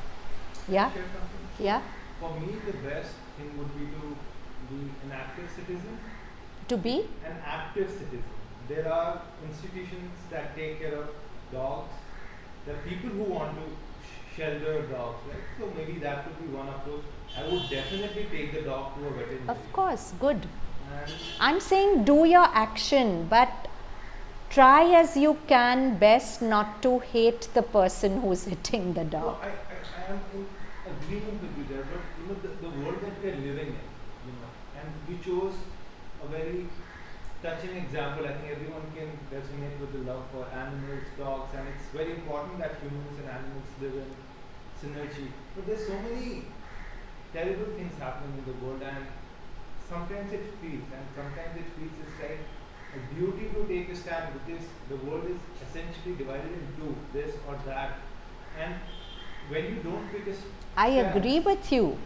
Yeah? Share something? Yeah? For me, the best thing would be to be an active citizen. To be? An active citizen. There are institutions that take care of dogs. There are people who want to shelter dogs, right? So maybe that would be one approach. I would definitely take the dog to a veterinarian. Of course, good. And I'm saying do your action, but try as you can best not to hate the person who's hitting the dog. I am in agreement with you there, but you know the world that we are living in, you know, and we chose a very touching example. I think everyone can resonate with the love for animals, dogs, and it's very important that humans and animals live in synergy. But there's so many terrible things happening in the world, and sometimes it feels it's like a duty to take a stand, because the world is essentially divided into this or that, and when you don't take a stand, I agree with you.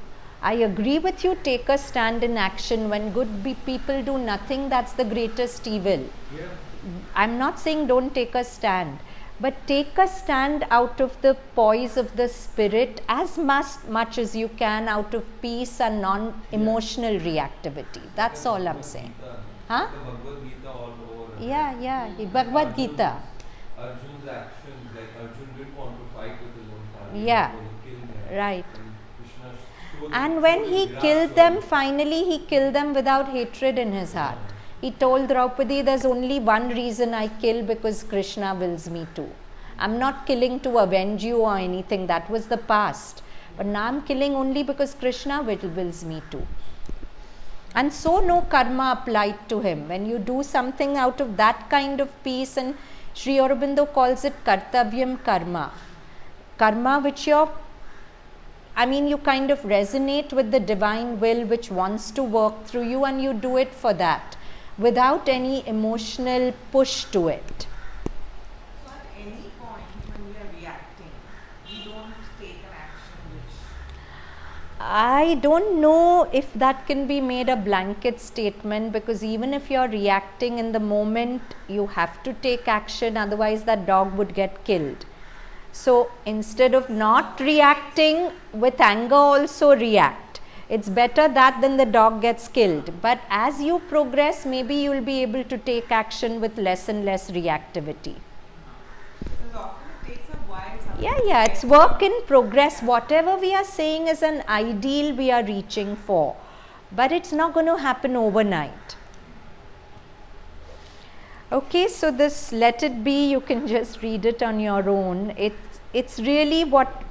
I agree with you. Take a stand in action. When good people do nothing, that's the greatest evil. yeah, I'm not saying don't take a stand, but take a stand out of the poise of the spirit as much as you can, out of peace and non-emotional reactivity. That's all I'm saying. Huh? The Bhagavad Gita all over. Yeah, Bhagavad Gita. Arjun's actions, like Arjun didn't want to fight with his own family. Yeah. He was going to kill them. Right. And Krishna showed And when showed he his killed wrath them, on finally he killed them without hatred in his heart. He told Draupadi, there's only one reason I kill, because Krishna wills me to. I'm not killing to avenge you or anything, that was the past. But now I'm killing only because Krishna wills me to. And so no karma applied to him. When you do something out of that kind of peace, and Sri Aurobindo calls it kartavyam karma. Karma which you kind of resonate with the divine will which wants to work through you, and you do it for that without any emotional push to it. So at any point when we are reacting, we don't take an action which I don't know if that can be made a blanket statement, because even if you're reacting in the moment, you have to take action, otherwise that dog would get killed. So instead of not reacting with anger, also react. It's better that than the dog gets killed. But as you progress, maybe you will be able to take action with less and less reactivity. because often it takes a while. Yeah, it's work in progress. Whatever we are saying is an ideal we are reaching for, but it's not going to happen overnight. Okay, so this Let It Be, you can just read it on your own. It's really what,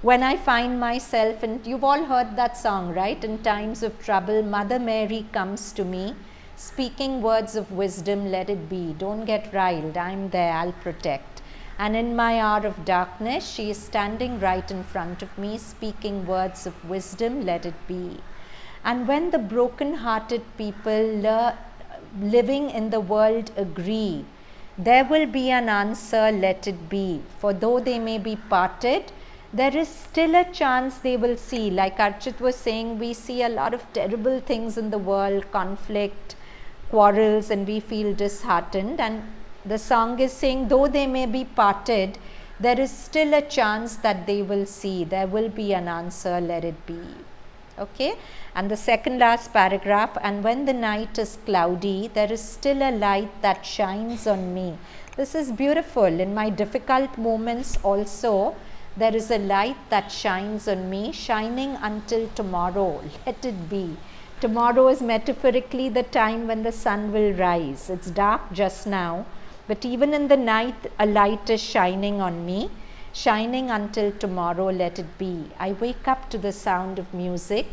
when I find myself, and you've all heard that song, right? In times of trouble, Mother Mary comes to me, speaking words of wisdom, let it be. Don't get riled, I'm there, I'll protect. And in my hour of darkness, she is standing right in front of me, speaking words of wisdom, let it be. And when the broken-hearted people living in the world agree, there will be an answer, let it be. For though they may be parted, there is still a chance they will see. Like Archit was saying, we see a lot of terrible things in the world, conflict, quarrels, and we feel disheartened. And the song is saying, though they may be parted, there is still a chance that they will see. There will be an answer, let it be. Okay, and the second last paragraph, and when the night is cloudy, there is still a light that shines on me. This is beautiful. In my difficult moments also, there is a light that shines on me, shining until tomorrow. Let it be. Tomorrow is metaphorically the time when the sun will rise. It's dark just now, but even in the night, a light is shining on me. Shining until tomorrow, let it be. I wake up to the sound of music.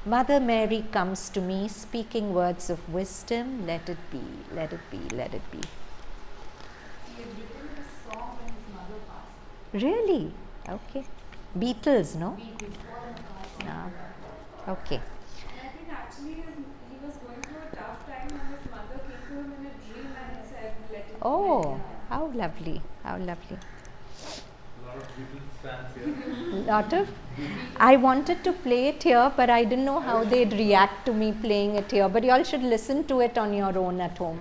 Mother Mary comes to me, speaking words of wisdom. Let it be, let it be, let it be. He had written this song when his mother passed. Really? Okay. Beatles, no? Beatles, Paul McCartney. No. Okay. And I think actually he was going through a tough time when his mother came to him in a dream and said, let it be. Oh, how lovely, how lovely. A lot of Beatles fans here. Lot of, I wanted to play it here, but I didn't know how they'd react to me playing it here. But you all should listen to it on your own at home.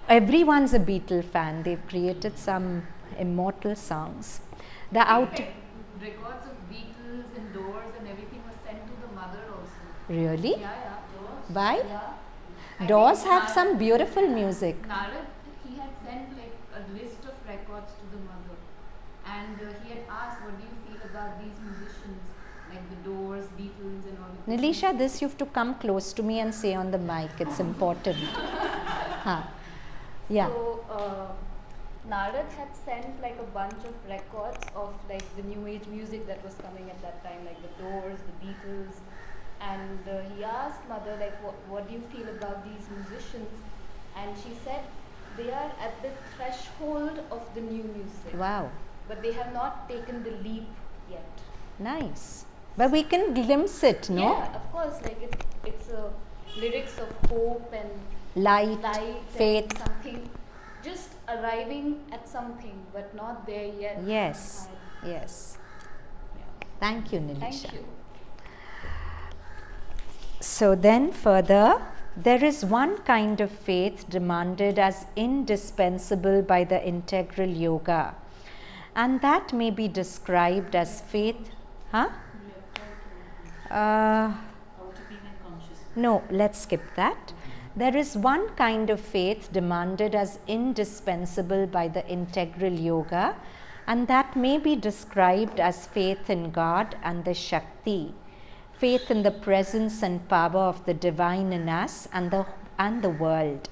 Everyone's a Beatle fan. They've created some immortal songs. The out. Records of Beatles and Doors and everything was sent to the mother also. Really? Yeah. Doors. Why? Yeah. Doors have some beautiful music. Narad, he had sent like a list of records to the mother, and he had asked, what do you feel about these musicians, like the Doors, Beatles and all of this. Nilisha, this you have to come close to me and say on the mic. It's important. Huh. Yeah. So, Narad had sent like a bunch of records of like the new age music that was coming at that time, like the Doors, the Beatles, and he asked mother like, what do you feel about these musicians? And she said, they are at the threshold of the new music. Wow. But they have not taken the leap yet. Nice. But we can glimpse it, no? Yeah, of course. Like it's lyrics of hope and Light, faith. and something, just arriving at something, but not there yet. Yes, yes. Yeah. Thank you, Nilisha. Thank you. So then further, there is one kind of faith demanded as indispensable by the integral yoga, and that may be described as faith. Huh? Outer being and consciousness. No, let's skip that. There is one kind of faith demanded as indispensable by the integral yoga, and that may be described as faith in God and the Shakti, faith in the presence and power of the divine in us and the world.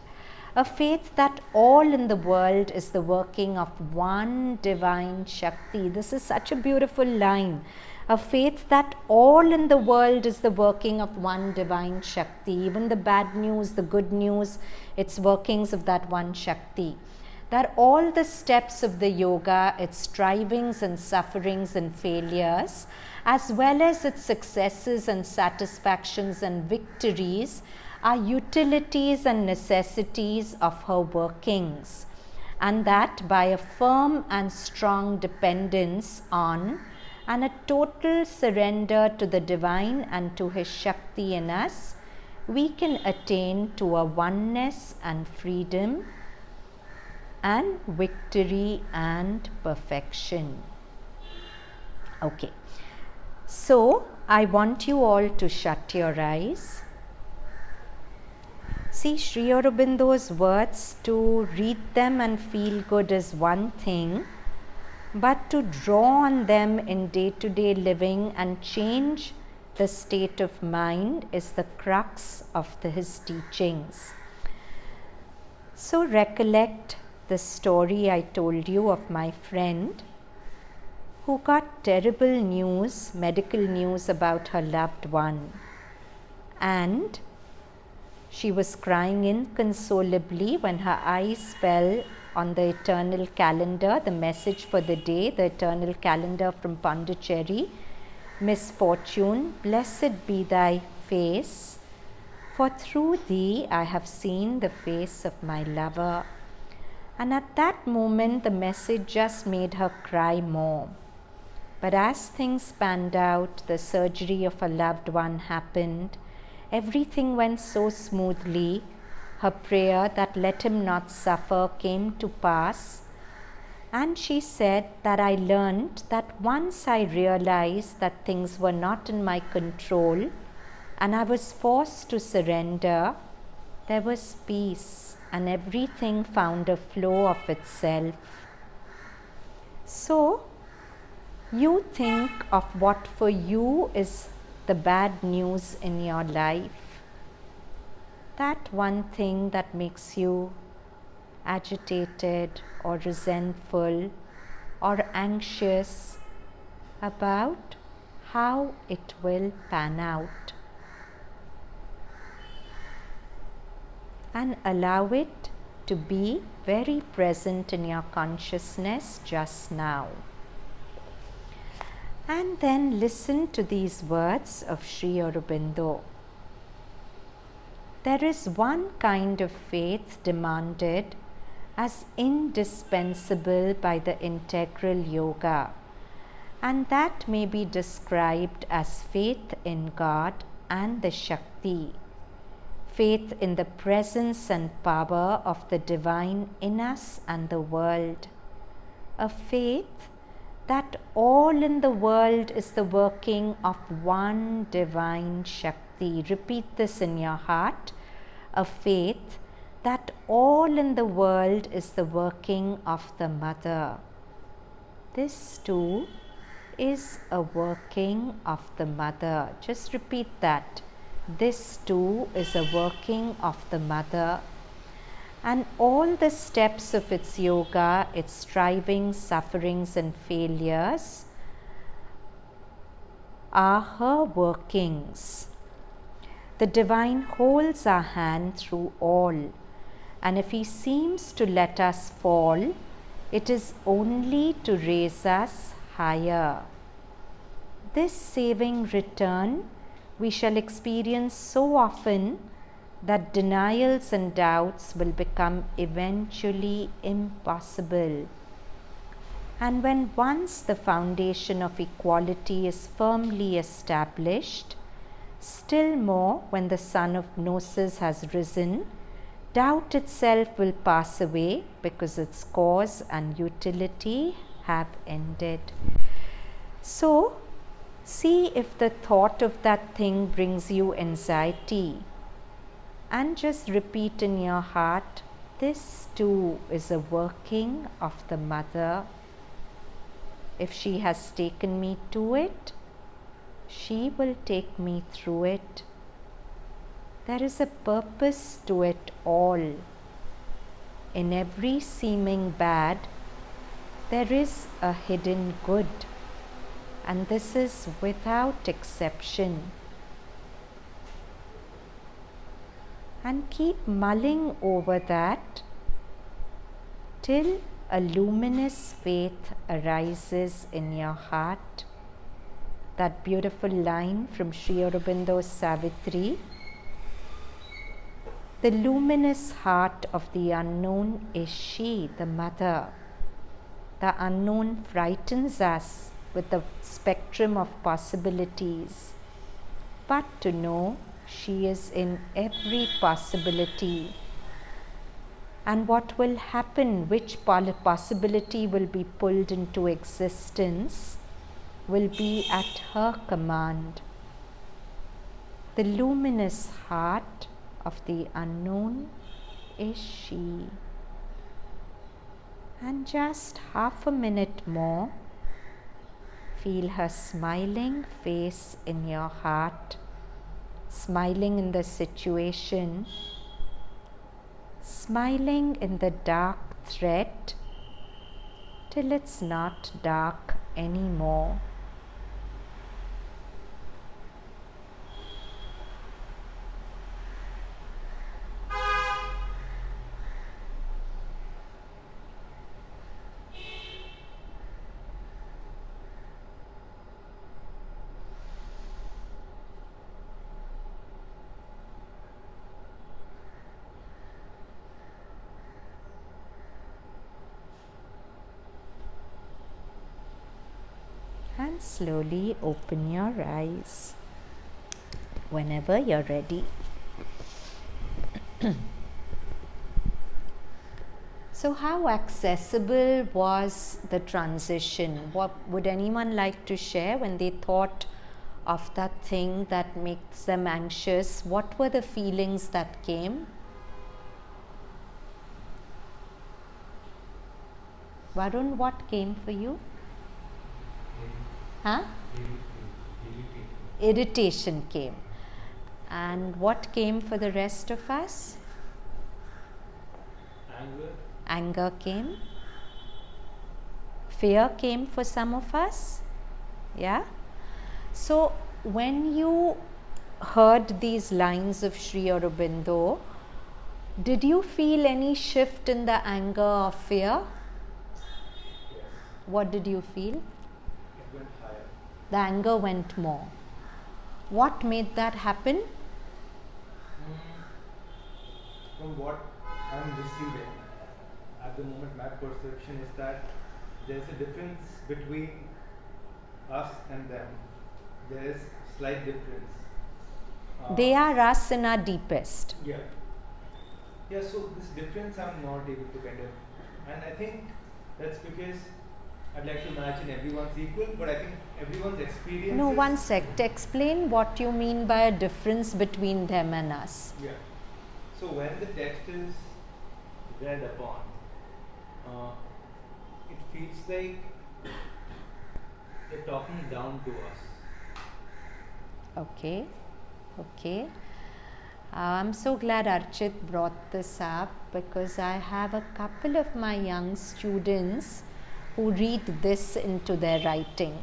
A faith that all in the world is the working of one divine Shakti. This is such a beautiful line. A faith that all in the world is the working of one divine Shakti. Even the bad news, the good news, it's workings of that one Shakti. That all the steps of the yoga, its strivings and sufferings and failures, as well as its successes and satisfactions and victories, are utilities and necessities of her workings. And that by a firm and strong dependence on and a total surrender to the divine and to his Shakti in us, we can attain to a oneness and freedom and victory and perfection. Okay, so I want you all to shut your eyes. See, Sri Aurobindo's words, to read them and feel good is one thing, but to draw on them in day-to-day living and change the state of mind is the crux of his teachings. So recollect the story I told you of my friend who got terrible news, medical news about her loved one, and she was crying inconsolably when her eyes fell on the eternal calendar, the message for the day, the eternal calendar from Pondicherry. Misfortune, blessed be thy face, for through thee I have seen the face of my lover. And at that moment, the message just made her cry more. But as things panned out, the surgery of a loved one happened. Everything went so smoothly. Her prayer that let him not suffer came to pass. And she said that I learned that once I realized that things were not in my control and I was forced to surrender, there was peace and everything found a flow of itself. So, you think of what for you is the bad news in your life. That one thing that makes you agitated or resentful or anxious about how it will pan out. And allow it to be very present in your consciousness just now. And then listen to these words of Sri Aurobindo. There is one kind of faith demanded as indispensable by the integral yoga, and that may be described as faith in God and the Shakti, faith in the presence and power of the divine in us and the world, a faith that all in the world is the working of one divine Shakti. Repeat this in your heart. A faith that all in the world is the working of the Mother. This too is a working of the Mother. Just repeat that. This too is a working of the Mother. And all the steps of its yoga, its strivings, sufferings and failures are her workings. The Divine holds our hand through all, and if He seems to let us fall, it is only to raise us higher. This saving return we shall experience so often that denials and doubts will become eventually impossible. And when once the foundation of equality is firmly established, still more when the sun of Gnosis has risen, doubt itself will pass away because its cause and utility have ended. So, see if the thought of that thing brings you anxiety, and just repeat in your heart, this too is a working of the Mother. If she has taken me to it, she will take me through it. There is a purpose to it all. In every seeming bad, there is a hidden good, and this is without exception. And keep mulling over that till a luminous faith arises in your heart. That beautiful line from Sri Aurobindo's Savitri. The luminous heart of the unknown is she, the Mother. The unknown frightens us with the spectrum of possibilities, but to know she is in every possibility. And what will happen, which possibility will be pulled into existence, will be at her command. The luminous heart of the unknown is she. And just half a minute more, feel her smiling face in your heart, smiling in the situation, smiling in the dark threat till it's not dark anymore. and slowly open your eyes whenever you're ready. So how accessible was the transition? What would anyone like to share when they thought of that thing that makes them anxious? What were the feelings that came? Varun, what came for you? Huh? Irritation came. And what came for the rest of us? Anger came. Fear came for some of us. Yeah? So when you heard these lines of Sri Aurobindo, did you feel any shift in the anger or fear? Yes. What did you feel? It went higher. The anger went more. What made that happen? From what I'm receiving at the moment, my perception is that there's a difference between us and them. There is slight difference. They are us in our deepest. Yeah. Yeah, so this difference I'm not able to kind of, and I think that's because I'd like to imagine everyone's equal, but I think everyone's experience. No, one sec. Explain what you mean by a difference between them and us. Yeah. So when the text is read upon, it feels like they're talking down to us. Okay. Okay. I'm so glad Archit brought this up because I have a couple of my young students who read this into their writing.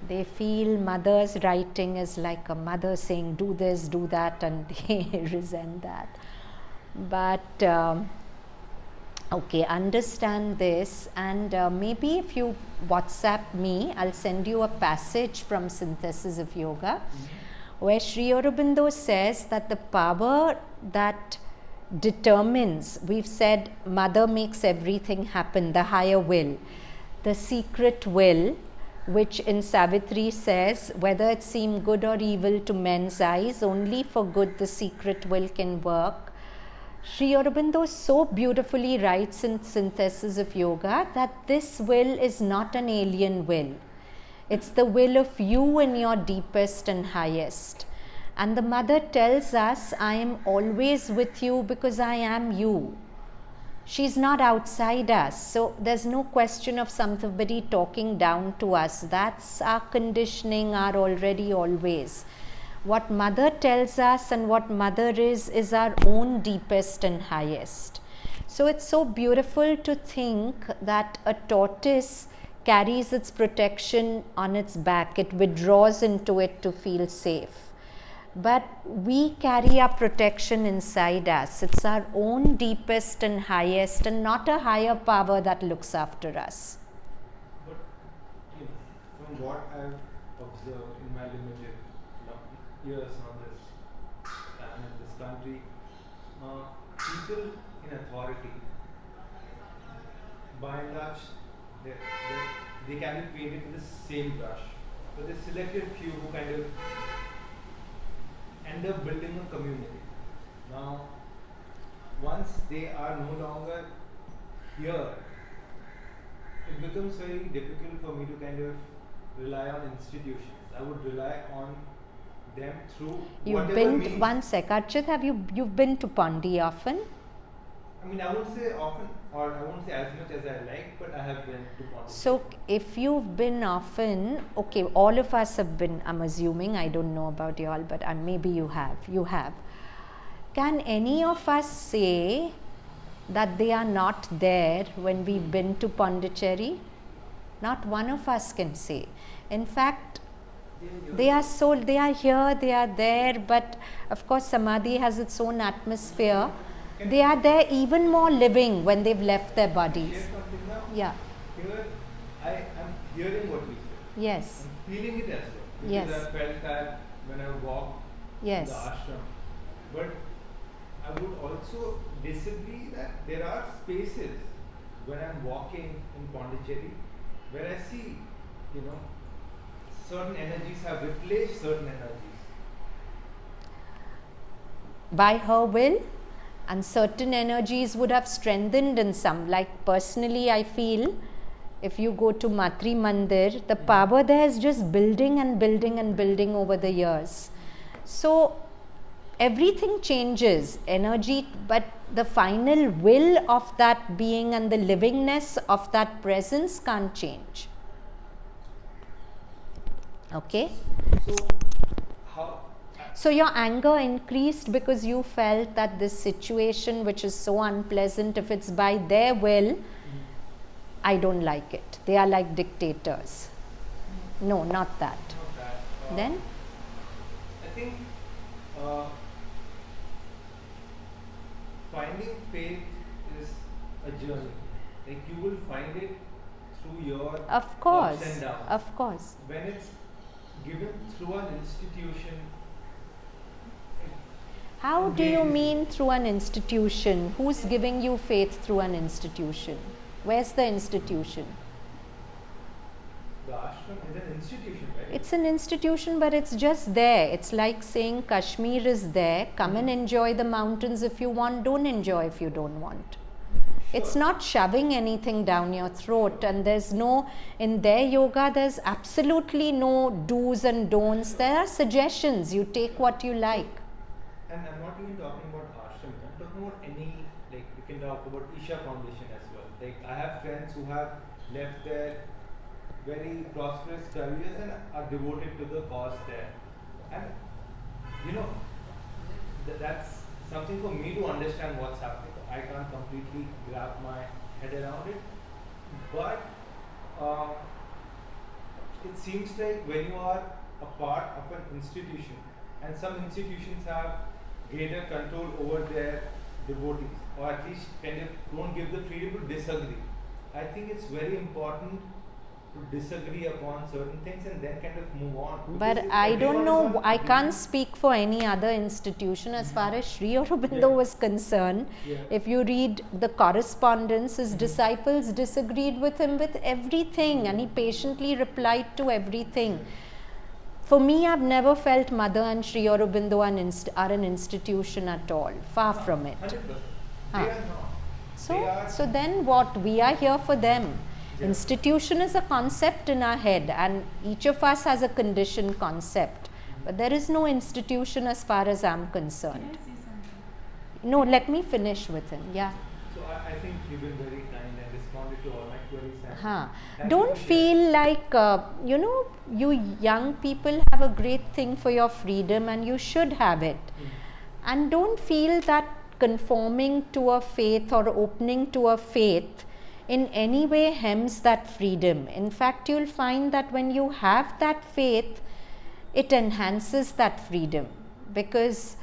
They feel mother's writing is like a mother saying do this, do that, and they resent that. But okay, understand this, and maybe if you WhatsApp me, I'll send you a passage from Synthesis of Yoga where Sri Aurobindo says that the power that determines, we've said mother makes everything happen, the higher will, the secret will, which in Savitri says whether it seem good or evil to men's eyes, only for good the secret will can work. Sri Aurobindo so beautifully writes in Synthesis of Yoga that this will is not an alien will. It's the will of you in your deepest and highest. And the mother tells us, I am always with you because I am you. She's not outside us. So there's no question of somebody talking down to us. That's our conditioning, our already always. What mother tells us and what mother is our own deepest and highest. So it's so beautiful to think that a tortoise carries its protection on its back. It withdraws into it to feel safe. But we carry our protection inside us. It's our own deepest and highest, and not a higher power that looks after us. But from what I've observed in my limited years on this planet, this country, people in authority, by and large, they can be painted with the same brush. But there's selected few who kind of end up building a community. Now, once they are no longer here, it becomes very difficult for me to kind of rely on institutions. I would rely on them through whatever means. One sec, Archit, you've been to Pondi often? I mean, I won't say often, or I won't say as much as I like, but I have been to Pondi. So, if you've been often, okay, all of us have been, I'm assuming, I don't know about you all, but maybe you have. Can any of us say that they are not there when we've been to Pondicherry? Not one of us can say. In fact, they are here, they are there, but of course Samadhi has its own atmosphere. They are there even more living when they've left their bodies. Yeah. Here, I am hearing what you say. Yes. I'm feeling it as well. Yes. Because I felt that when I walked Yes. in the ashram. But I would also disagree that there are spaces when I'm walking in Pondicherry where I see, certain energies have replaced certain energies. By her will, and certain energies would have strengthened in some. Like personally, I feel if you go to Matri Mandir, the power there is just building and building and building over the years. So everything changes, energy, but the final will of that being and the livingness of that presence can't change. Okay? So, how? So your anger increased because you felt that this situation, which is so unpleasant, if it's by their will, I don't like it. They are like dictators. No, not that. Not that. Then? I think finding faith is a journey. Like you will find it through your Of ups course, and downs. of course. When it's given through an institution, How do you mean through an institution? Who's giving you faith through an institution? Where's the institution? the ashram is an institution, right? It's an institution, but it's just there. It's like saying Kashmir is there. Come and enjoy the mountains if you want. Don't enjoy if you don't want. It's not shoving anything down your throat, and there's no, in their yoga, there's absolutely no do's and don'ts. There are suggestions. You take what you like. And I'm not even talking about ashram. I'm talking about any, like we can talk about Isha Foundation as well. Like I have friends who have left their very prosperous careers and are devoted to the cause there. And you know, that's something for me to understand what's happening. I can't completely grab my head around it, but it seems like when you are a part of an institution, and some institutions have greater control over their devotees, or at least kind of don't give the freedom to disagree. I think it's very important to disagree upon certain things and then kind of move on. But Because if I don't everyone is know, on I agreement- can't speak for any other institution as far as Sri Aurobindo was concerned. Yeah. If you read the correspondence, his disciples disagreed with him with everything, and he patiently replied to everything. For me, I've never felt Mother and Sri Aurobindo are an institution at all. Far from it. 100%. Huh. They are not. So, They are- so then what? We are here for them. Yeah. Institution is a concept in our head, and each of us has a conditioned concept. But there is no institution as far as I'm Can concerned. I say something? No, let me finish with him. Yeah. So I think you've been very kind and responded to all my queries. And Huh. thank you Don't for feel like, you young people have a great thing for your freedom, and you should have it. And don't feel that conforming to a faith or opening to a faith in any way hems that freedom. In fact, you'll find that when you have that faith, it enhances that freedom, because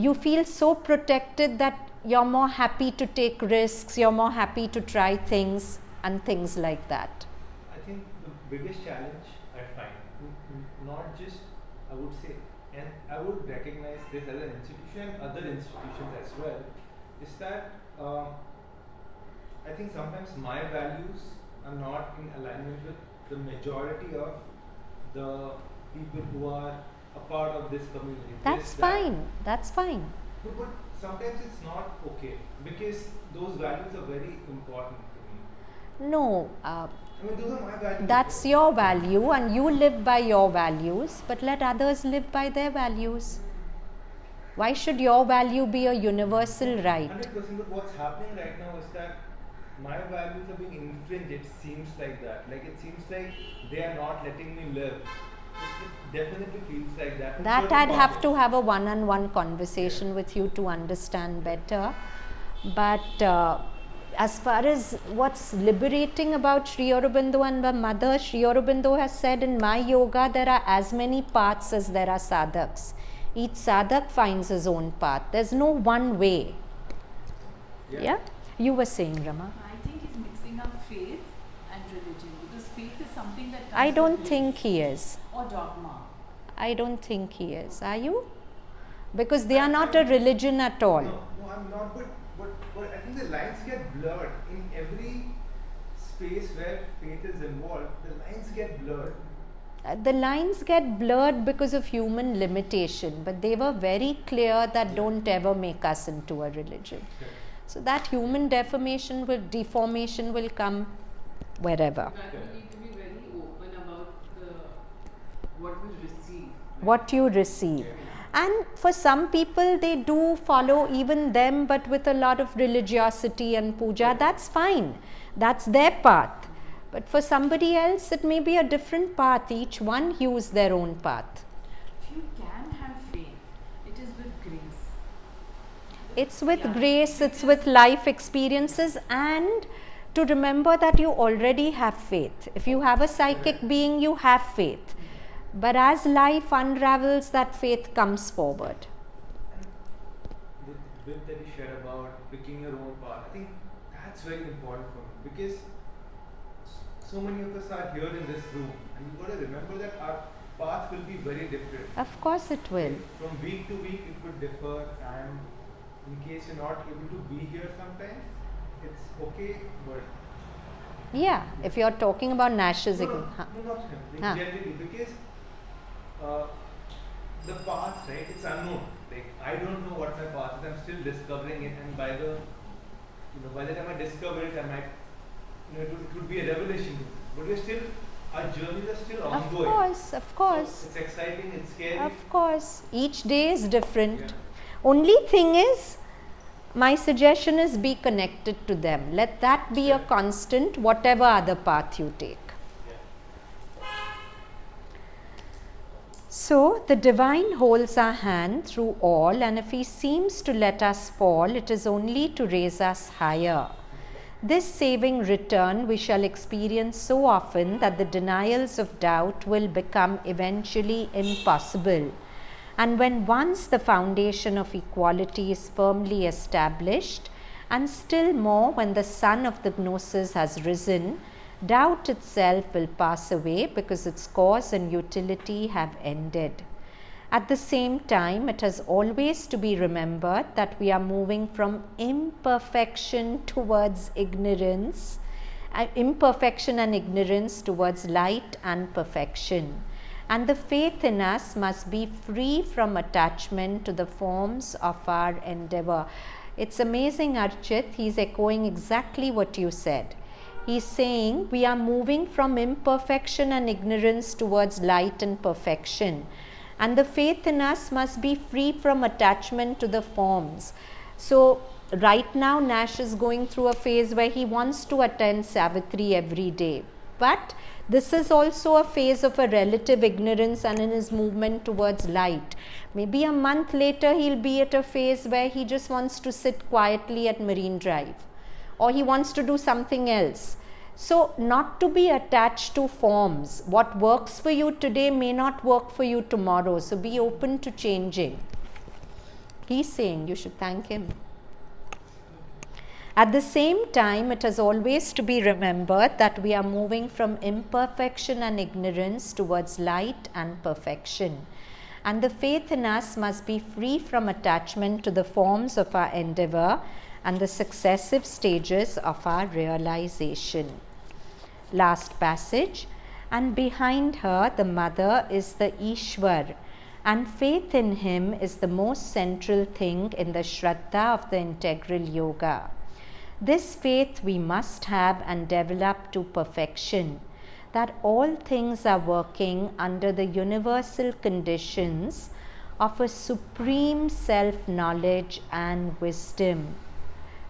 you feel so protected that you're more happy to take risks, you're more happy to try things and things like that. I think the biggest challenge I find, not just, I would say, and I would recognize this as an institution and other institutions as well, is that I think sometimes my values are not in alignment with the majority of the people who are a part of this community. That's This, that. fine. That's fine. No, but sometimes it's not okay because those values are very important to me. No, I mean, those are my values. that's your value, and you live by your values, but let others live by their values. Why should your value be a universal right? 100%. But what's happening right now is that my values are being infringed. It seems like that. Like it seems like they are not letting me live. It definitely feels like that. in That certain I'd have to pockets. have a one-on-one conversation with you to understand better. But as far as what's liberating about Sri Aurobindo and the mother, Sri Aurobindo has said, in my yoga there are as many paths as there are sadhaks. Each sadhak finds his own path. There's no one way. Yeah? You were saying, Rama. I think he's mixing up faith and religion, because faith is something that comes I with don't belief think he is. or dogma. I don't think he is. Are you? Because they are not a religion at all. No, I'm not. But I think the lines get blurred in every space where faith is involved. The lines get blurred. The lines get blurred because of human limitation, but they were very clear that don't ever make us into a religion. So that human deformation will come wherever. That we need to be very open about what we receive. What you receive. And for some people, they do follow even them, but with a lot of religiosity and puja. That's fine. That's their path. But for somebody else, it may be a different path. Each one hews their own path. If you can have faith, it is with grace. It's with grace, it's with life experiences, and to remember that you already have faith. If you have a psychic being, you have faith. But as life unravels, that faith comes forward. The bit that you shared about picking your own path, I think that's very important for me, because so many of us are here in this room, and you've got to remember that our path will be very different. Of course it will. From week to week it could differ, and in case you're not able to be here sometimes, it's okay, but Yeah, if you're talking about Nash's... no, not him, like generally, because the path, right, it's unknown. Like, I don't know what my path is, I'm still discovering it, and by the time I discover it, I might, it would be a revelation to me. But we're still, our journeys are still ongoing. Of course. So it's exciting, it's scary. Of course. Each day is different. Yeah. Only thing is, my suggestion is be connected to them. Let that be a constant, whatever other path you take. So, the divine holds our hand through all, and if he seems to let us fall, it is only to raise us higher. This saving return we shall experience so often that the denials of doubt will become eventually impossible. And when once the foundation of equality is firmly established, and still more when the sun of the gnosis has risen, doubt itself will pass away because its cause and utility have ended. At the same time, it has always to be remembered that we are moving from imperfection towards ignorance, imperfection and ignorance towards light and perfection. And the faith in us must be free from attachment to the forms of our endeavor. It's amazing, Archit, he's echoing exactly what you said. He's saying we are moving from imperfection and ignorance towards light and perfection. And the faith in us must be free from attachment to the forms. So, right now Nash is going through a phase where he wants to attend Savitri every day. But this is also a phase of a relative ignorance and in his movement towards light. Maybe a month later he'll be at a phase where he just wants to sit quietly at Marine Drive, or he wants to do something else. So, not to be attached to forms. What works for you today may not work for you tomorrow. So, be open to changing. He's saying you should thank him. At the same time, it has always to be remembered that we are moving from imperfection and ignorance towards light and perfection. And the faith in us must be free from attachment to the forms of our endeavor and the successive stages of our realization. Last passage. And behind her, the mother, is the Ishwar, and faith in him is the most central thing in the Shraddha of the integral yoga. This faith we must have and develop to perfection, that all things are working under the universal conditions of a supreme self-knowledge and wisdom,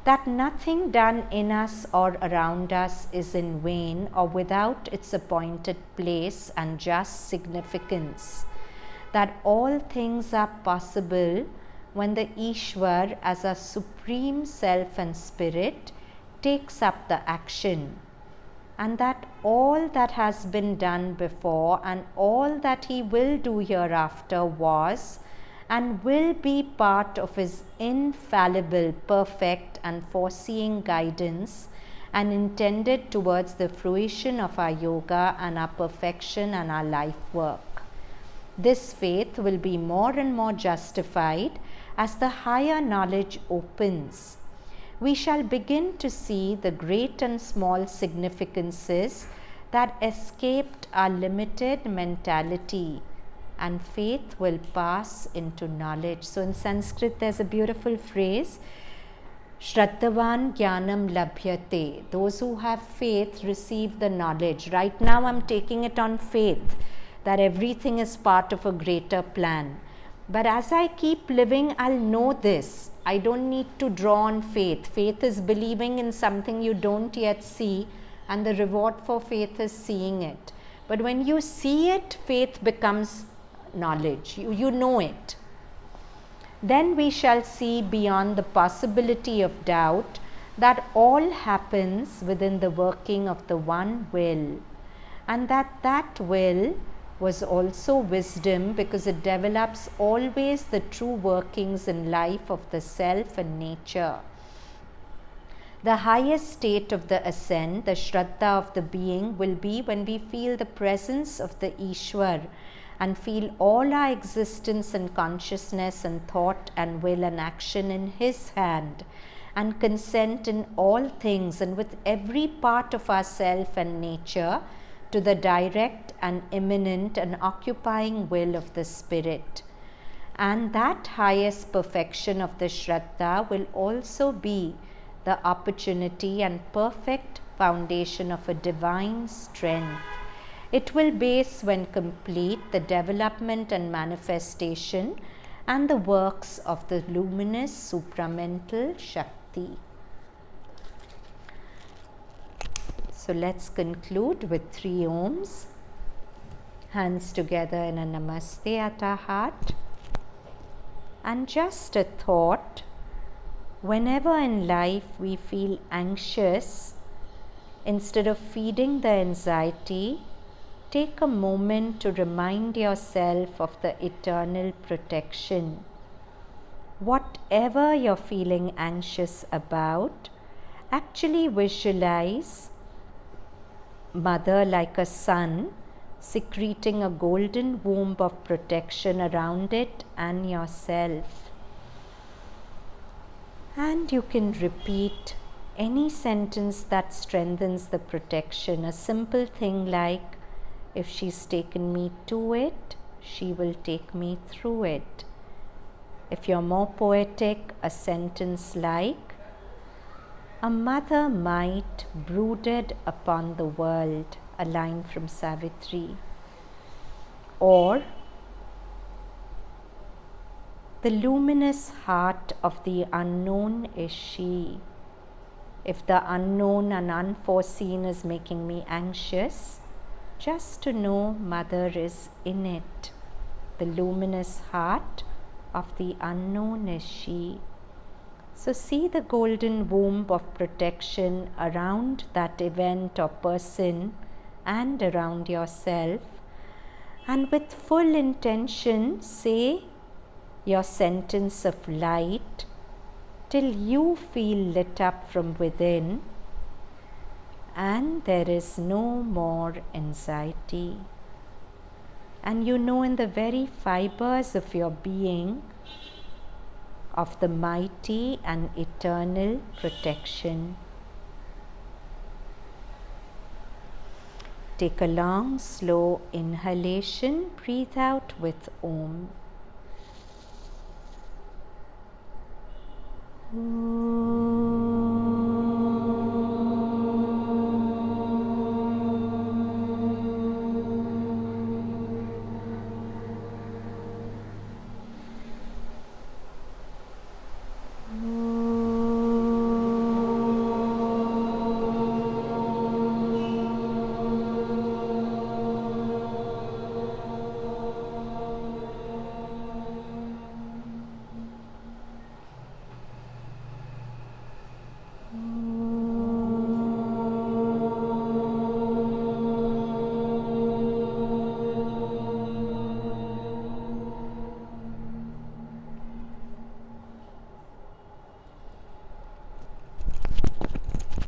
that nothing done in us or around us is in vain or without its appointed place and just significance, that all things are possible when the Ishwar as a supreme self and spirit takes up the action, and that all that has been done before and all that he will do hereafter was and will be part of his infallible, perfect and foreseeing guidance and intended towards the fruition of our yoga and our perfection and our life work. This faith will be more and more justified as the higher knowledge opens. We shall begin to see the great and small significances that escaped our limited mentality, and faith will pass into knowledge. So in Sanskrit there's a beautiful phrase, Shraddhavan Jnanam Labhyate. Those who have faith receive the knowledge. Right now I'm taking it on faith that everything is part of a greater plan. But as I keep living, I'll know this. I don't need to draw on faith. Faith is believing in something you don't yet see, and the reward for faith is seeing it. But when you see it, faith becomes knowledge. You know it. Then we shall see beyond the possibility of doubt that all happens within the working of the one will, and that will was also wisdom, because it develops always the true workings in life of the self and nature. The highest state of the ascent, the Shraddha of the being, will be when we feel the presence of the Ishwar and feel all our existence and consciousness and thought and will and action in His hand, and consent in all things and with every part of our self and nature to the direct and immanent and occupying will of the Spirit. And that highest perfection of the Shraddha will also be the opportunity and perfect foundation of a divine strength. It will base, when complete, the development and manifestation and the works of the luminous supramental Shakti. So let's conclude with 3 Oms. Hands together in a Namaste at our heart. And just a thought, whenever in life we feel anxious, instead of feeding the anxiety, take a moment to remind yourself of the eternal protection. Whatever you're feeling anxious about, actually visualize Mother like a sun secreting a golden womb of protection around it and yourself. And you can repeat any sentence that strengthens the protection. A simple thing like, if she's taken me to it, she will take me through it. If you're more poetic, a sentence like, a mother might brooded upon the world, a line from Savitri. Or, the luminous heart of the unknown is she. If the unknown and unforeseen is making me anxious, just to know Mother is in it. The luminous heart of the unknown is she. So see the golden womb of protection around that event or person and around yourself, and with full intention say your sentence of light till you feel lit up from within and there is no more anxiety. And you know in the very fibers of your being of the mighty and eternal protection. Take a long, slow inhalation. Breathe out with Om.